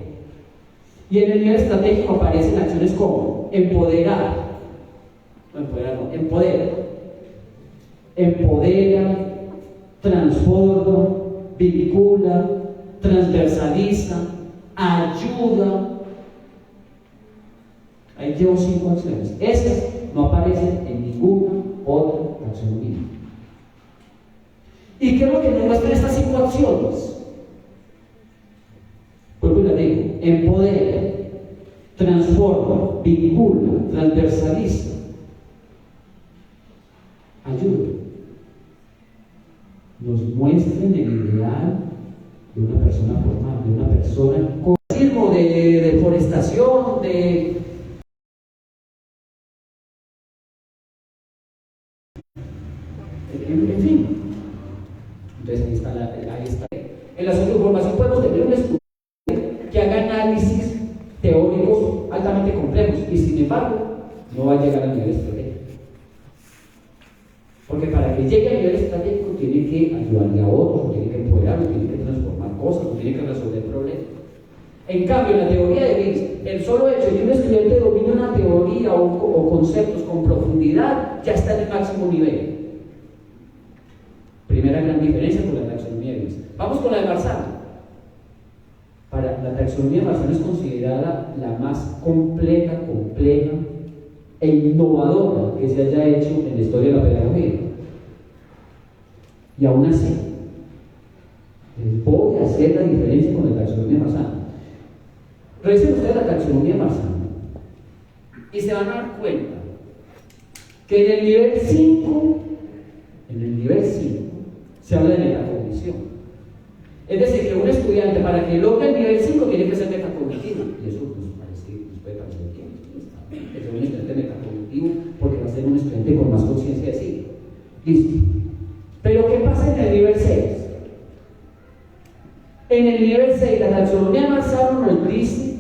y en el nivel estratégico aparecen acciones como empodera, transforma, vincula, transversaliza, ayuda. Ahí llevo 5 acciones. Esas no aparecen en ninguna otra taxonomía. ¿Y qué es lo que nos muestran estas 5 acciones? Vuelvo y les digo: empodera, transforma, vincula, transversaliza, ayuda. Nos muestran el ideal de una persona formal, de una persona con de deforestación, en fin. Entonces ahí está. En la socioformación podemos tener un estudiante que haga análisis teóricos altamente complejos y sin embargo no va a llegar al nivel estratégico. Porque para que llegue al nivel estratégico tiene que ayudarle a otros, tiene que empoderarlo, tiene que transformar cosas, tiene que resolver problemas. En cambio, en la teoría de Biggs, el solo hecho de que un estudiante domine una teoría o conceptos con profundidad ya está en el máximo nivel. Primera gran diferencia con la taxonomía de Biggs. Vamos con la de Marzano. La taxonomía de Marzano es considerada la más completa, compleja e innovadora que se haya hecho en la historia de la pedagogía. Y aún así, les voy a hacer la diferencia con la taxonomía de Marzano. Revisen ustedes la taxonomía de Marzano y se van a dar cuenta que en el nivel 5 se habla de metacognición. Es decir, que un estudiante para que logre el nivel 5 tiene que ser metacognitivo. Y eso nos puede parecer bien. Es un estudiante metacognitivo porque va a ser un estudiante con más conciencia de sí. Listo. Pero ¿qué pasa en el nivel 6? En el nivel 6, la taxonomía de Marzano nos dice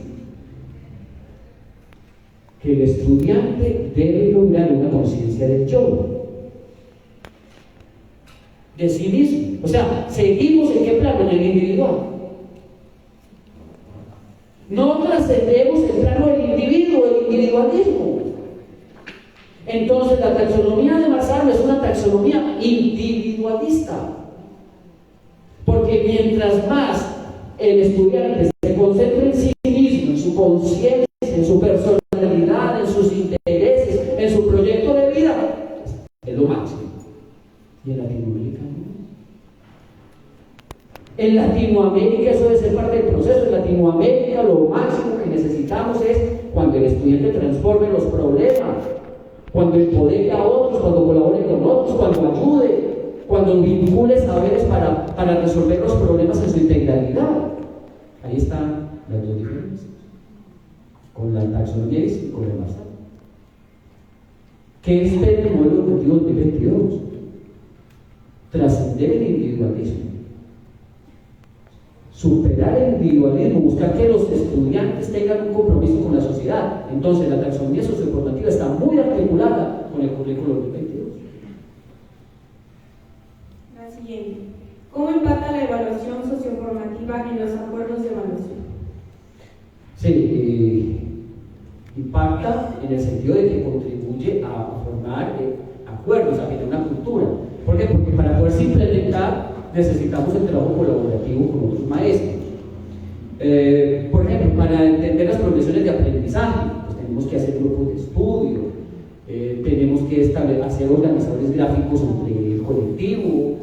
que el estudiante debe lograr una conciencia del yo, de sí mismo. O sea, seguimos en qué plano, en el individual. No trascendemos el plano del individuo, el individualismo. Entonces, la taxonomía de Marzano es una taxonomía individualista. Porque mientras más el estudiante se concentra en sí mismo, en su conciencia, en su personalidad, en sus intereses, en su proyecto de vida, es lo máximo. Y en Latinoamérica no. En Latinoamérica eso debe ser parte del proceso. En Latinoamérica lo máximo que necesitamos es cuando el estudiante transforme los problemas, cuando empodere a otros, cuando colabore con otros, cuando ayude, cuando vincule saberes para resolver los problemas en su integralidad. Ahí están las dos diferencias, con la taxonomía y con el Marzano. ¿Qué espera el modelo educativo 2022? Trascender el individualismo, superar el individualismo, buscar que los estudiantes tengan un compromiso con la sociedad. Entonces la taxonomía socioformativa está muy articulada con el currículo 2022. La siguiente: ¿cómo impacta la evaluación socioformativa en los acuerdos de evaluación? Sí, impacta en el sentido de que contribuye a formar acuerdos, a generar una cultura. ¿Por qué? Porque para poderse implementar necesitamos el trabajo colaborativo con otros maestros. Por ejemplo, para entender las progresiones de aprendizaje, pues tenemos que hacer grupos de estudio, tenemos que hacer organizadores gráficos entre el colectivo.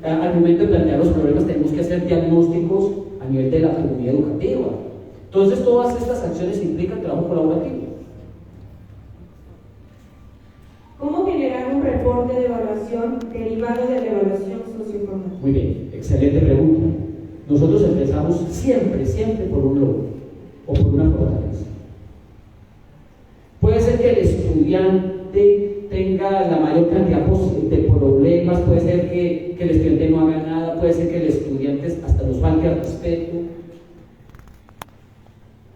Al momento de plantear los problemas tenemos que hacer diagnósticos a nivel de la comunidad educativa. Entonces todas estas acciones implican trabajo colaborativo. ¿Cómo generar un reporte de evaluación derivado de la evaluación socioformativa? Muy bien, excelente pregunta. Nosotros empezamos siempre por un logro o por una fortaleza. Puede ser que el estudiante tenga la mayor cantidad de problemas, puede ser que el estudiante no haga nada, puede ser que el estudiante hasta nos falte al respeto,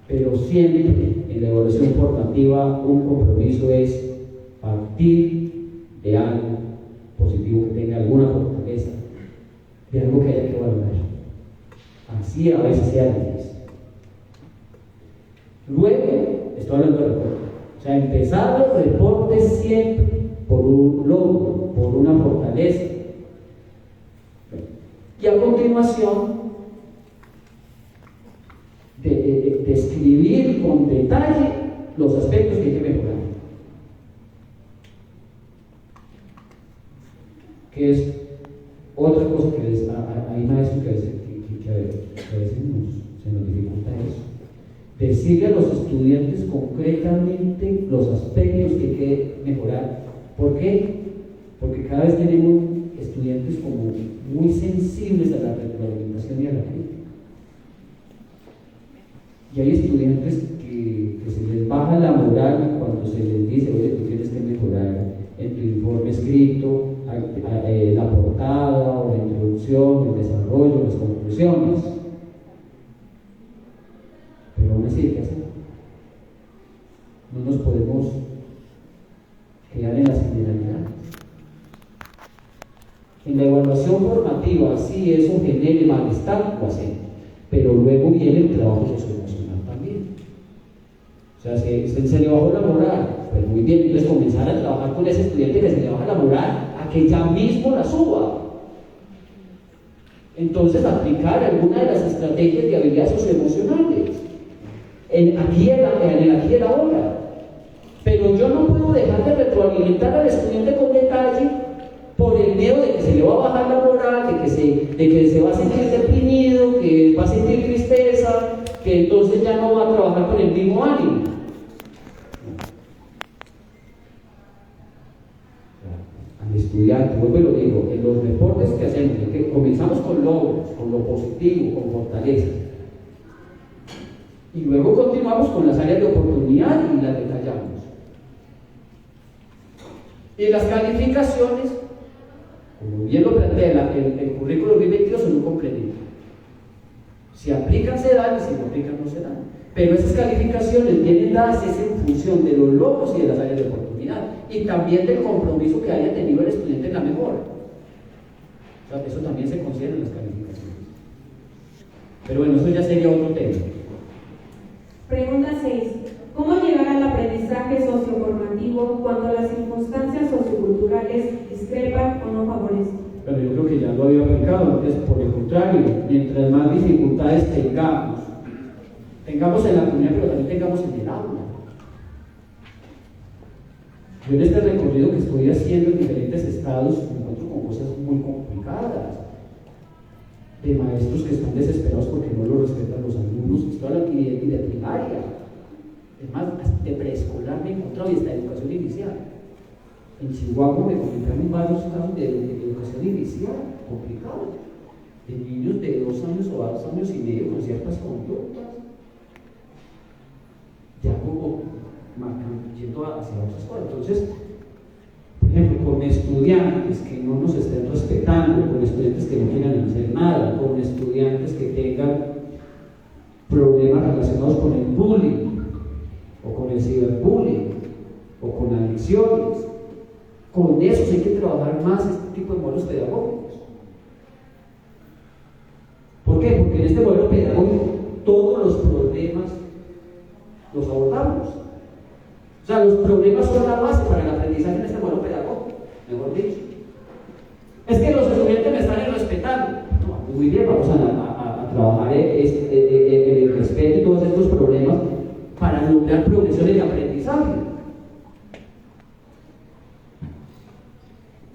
pero siempre en la evaluación formativa un compromiso es partir de algo positivo, que tenga alguna fortaleza, de algo que haya que valorar. Así a veces sea difícil. Luego, estoy hablando de reporte. O sea, empezar los reportes siempre por un logro, por una fortaleza. Y a continuación, describir con detalle los aspectos que hay que mejorar. Que es otra cosa que hay maestros que a veces se nos dificulta eso. Decirle a los estudiantes concretamente los aspectos que hay que mejorar. ¿Por qué? Porque cada vez tenemos estudiantes como muy sensibles a la retroalimentación y a la crítica. Y hay estudiantes que se les baja la moral cuando se les dice, oye, tú tienes que mejorar en tu informe escrito, la portada o la introducción, el desarrollo, las conclusiones. Pero aún así hay que hacerlo. No nos podemos quedar en las generalidades. En la evaluación formativa, si eso genere malestar, lo hacemos. Pero luego viene el trabajo socioemocional también. O sea, se le bajó la moral, pues muy bien, entonces comenzar a trabajar con ese estudiante que se le baja la moral a que ya mismo la suba. Entonces aplicar alguna de las estrategias de habilidades socioemocionales en el aquí y el ahora. Pero yo no puedo dejar de retroalimentar al estudiante con detalle por el miedo de que se le va a bajar la moral, de que se va a sentir deprimido, que va a sentir tristeza, que entonces ya no va a trabajar con el mismo ánimo. Al estudiante, vuelvo y lo digo, en los reportes que hacemos, que comenzamos con logros, con lo positivo, con fortaleza, y luego continuamos con las áreas de oportunidad y las detallamos. Y las calificaciones, como bien lo plantea el currículo 2022, son un complemento. Si aplican se dan y si no aplican no se dan. Pero esas calificaciones vienen dadas en función de los logros y de las áreas de oportunidad y también del compromiso que haya tenido el estudiante en la mejora. O sea, eso también se considera en las calificaciones. Pero bueno, eso ya sería otro tema. Pregunta 6. ¿Cómo llegar al aprendizaje socioformativo cuando las circunstancias socioculturales discrepan o no favorecen? Pero yo creo que ya lo había aplicado, entonces por el contrario, mientras más dificultades tengamos en la comunidad, pero también tengamos en el aula. Yo en este recorrido que estoy haciendo en diferentes estados me encuentro con cosas muy complicadas, de maestros que están desesperados porque no lo respetan los alumnos, esto habla aquí de primaria, es más, de preescolar me he encontrado y hasta de educación inicial. En Chihuahua me complicaron varios casos de educación inicial, complicados, de niños de 2 años o 2 años y medio con ciertas conductas, ya como yendo hacia otras cosas. Entonces, por ejemplo, con estudiantes que no nos estén respetando, con estudiantes que no quieran hacer nada, con estudiantes que tengan problemas relacionados con el bullying, o con el ciberbullying, o con adicciones. Con esos hay que trabajar más este tipo de modelos pedagógicos. ¿Por qué? Porque en este modelo pedagógico todos los problemas los abordamos. O sea, los problemas son la base para el aprendizaje en este modelo pedagógico, mejor dicho. Es que los estudiantes me están irrespetando. No, muy bien, vamos a trabajar el respeto y todos estos problemas para lograr progresiones de aprendizaje.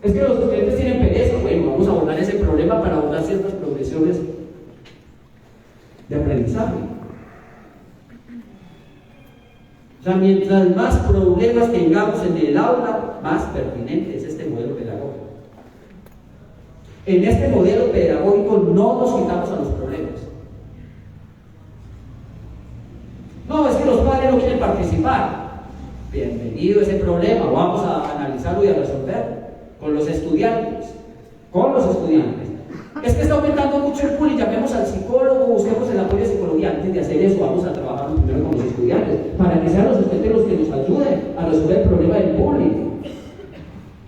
Es que los estudiantes tienen pereza, bueno, vamos a abordar ese problema para abordar ciertas progresiones de aprendizaje. O sea, mientras más problemas tengamos en el aula, más pertinente es este modelo pedagógico. En este modelo pedagógico no nos quitamos a los problemas. No, es que los padres no quieren participar. Bienvenido a ese problema, vamos a analizarlo y a resolverlo. Con los estudiantes. Es que está aumentando mucho el bullying, llamemos al psicólogo, busquemos el apoyo de psicología. Antes de hacer eso, vamos a trabajar primero con los estudiantes, para que sean los estudiantes los que nos ayuden a resolver el problema del bullying.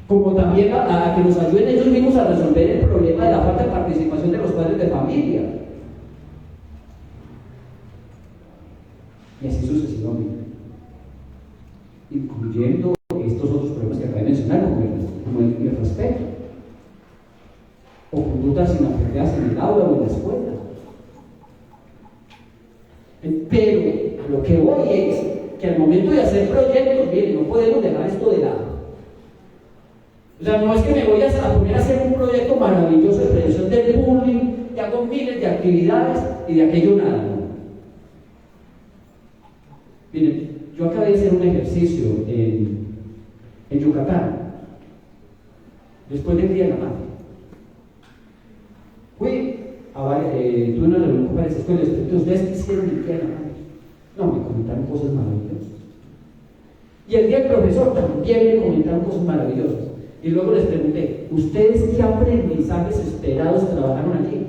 Como también a que nos ayuden ellos mismos a resolver el problema de la falta de participación de los padres de familia. Y así sucesivamente. Incluyendo estos otros problemas que acabo de mencionar, como el respeto. o conductas inapropiadas en el aula o en la escuela. Pero a lo que voy es que al momento de hacer proyectos, miren, no podemos dejar esto de lado. O sea, no es que me voy a poner a hacer un proyecto maravilloso de prevención del bullying y hago miles de actividades y de aquello nada. ¿No? Miren, yo acabé de hacer un ejercicio en Yucatán, después del Día de la Madre. Tuve una reunión con varias escuelas y les pregunté, ¿ustedes qué hicieron el Día de la Madre? No, me comentaron cosas maravillosas. Y el día del profesor también me comentaron cosas maravillosas. Y luego les pregunté, ¿ustedes qué aprendizajes esperados trabajaron allí?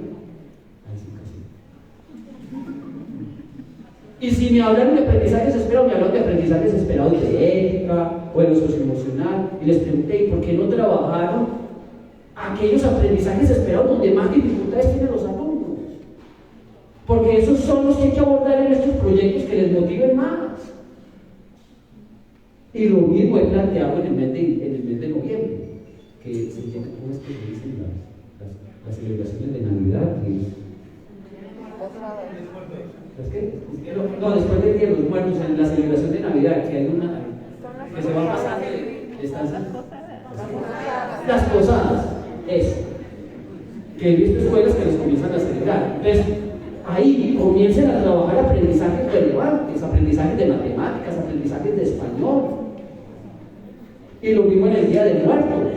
Y si me hablaron de aprendizajes esperados, me hablaron de aprendizajes esperados de ética o de lo socioemocional. Y les pregunté, ¿y por qué no trabajaron aquellos aprendizajes esperados donde más dificultades tienen los alumnos? Porque esos son los que hay que abordar en estos proyectos que les motiven más. Y lo mismo he planteado en el mes de noviembre, que se llama, ¿cómo es que se dicen las celebraciones de Navidad? ¿Es qué? No, después del Día de los Muertos, en la celebración de Navidad, que hay una que se va pasando, las posadas, eso. Que he visto escuelas que los comienzan a celebrar. Entonces, ahí comiencen a trabajar aprendizajes relevantes, aprendizajes de matemáticas, aprendizajes de español. Y lo mismo en el Día de Muertos.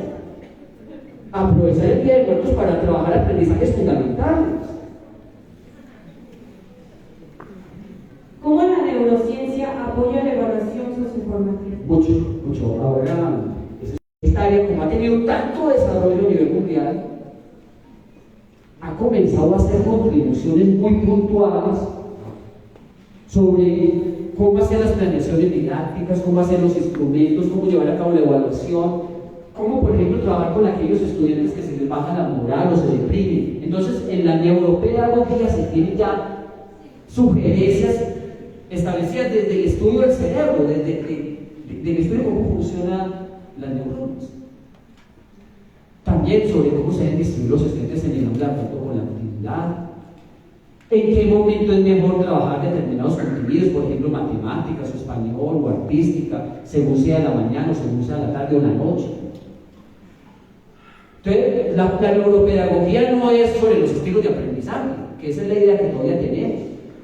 Aprovechar el Día de Muertos para trabajar aprendizajes fundamentales. ¿Cómo la neurociencia apoya la evaluación socioinformativa? Mucho. Ahora, esta área, como ha tenido tanto desarrollo a nivel mundial, ha comenzado a hacer contribuciones muy puntuales sobre cómo hacer las planeaciones didácticas, cómo hacer los instrumentos, cómo llevar a cabo la evaluación, cómo, por ejemplo, trabajar con aquellos estudiantes que se les baja la moral o se deprimen. Entonces, en la neuropedagogía se tienen ya sugerencias establecidas desde el estudio del cerebro, desde el estudio de cómo funcionan las neuronas. También sobre cómo se deben distribuir los estudiantes en el aula junto con la actividad. En qué momento es mejor trabajar determinados contenidos, por ejemplo, matemáticas, o español, o artística, según sea la mañana, o según sea la tarde o la noche. Entonces, la neuropedagogía no es sobre los estilos de aprendizaje, que esa es la idea que todavía tenemos.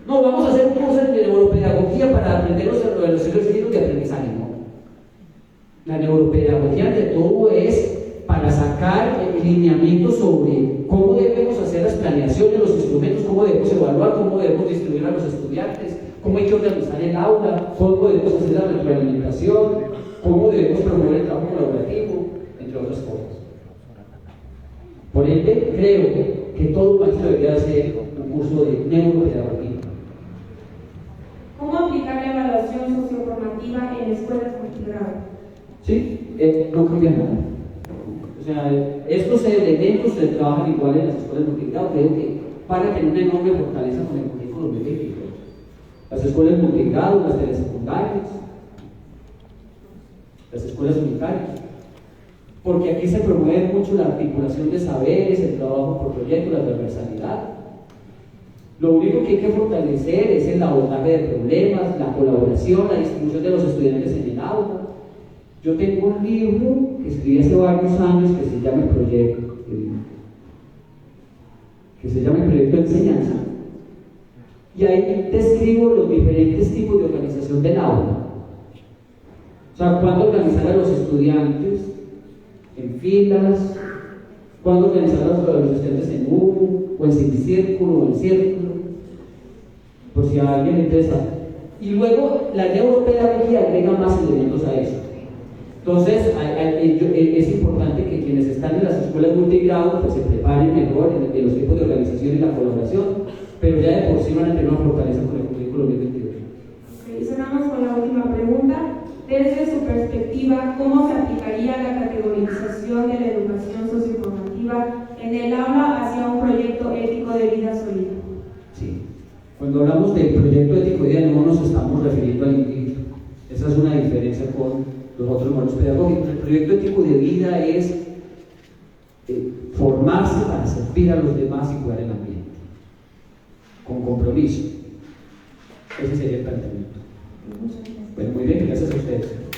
No, vamos a hacer un curso de neuropedagogía para aprender los estilos de aprendizaje, no. La neuropedagogía, ante todo, es para sacar lineamientos sobre cómo debemos hacer las planeaciones, los instrumentos, cómo debemos evaluar, cómo debemos distribuir a los estudiantes, cómo hay que organizar el aula, cómo debemos hacer la retroalimentación, cómo debemos promover el trabajo colaborativo, entre otras cosas. Por ende, creo que todo maestro debería hacer un curso de neuropedagogía. ¿Cómo aplicar la evaluación socioformativa en escuelas multigrado? Sí, no cambia nada. O sea, estos elementos se trabajan igual en las escuelas multigrado. Creo que van a tener una enorme fortaleza con el currículo 2022. Las escuelas multigrado, las telesecundarias, las escuelas unitarias. Porque aquí se promueve mucho la articulación de saberes, el trabajo por proyecto, la transversalidad. Lo único que hay que fortalecer es el abordaje de problemas, la colaboración, la distribución de los estudiantes en el aula. Yo tengo un libro que escribí hace varios años que se llama El Proyecto de Enseñanza. Y ahí describo los diferentes tipos de organización del aula. O sea, cuándo organizar a los estudiantes en filas, cuándo organizar a los estudiantes en U, o en semicírculo, o en círculo, por si a alguien le interesa. Y luego la neuropedagogía agrega más elementos a eso. Entonces, es importante que quienes están en las escuelas multigrado pues se preparen mejor en los tipos de organización y la colaboración, pero ya de por sí van a tener una fortaleza con el currículo 2022. Cerramos con la última pregunta. Desde su perspectiva, ¿cómo se aplicaría la categorización de la educación socioformativa en el aula hacia un proyecto ético de vida sólida? Sí. Cuando hablamos del proyecto ético de vida no nos estamos refiriendo al individuo. Esa es una diferencia con los otros modelos pedagógicos. El proyecto ético de vida es formar formarse para servir a los demás y cuidar el ambiente, con compromiso. Ese sería el planteamiento. Bueno, muy bien, gracias a ustedes.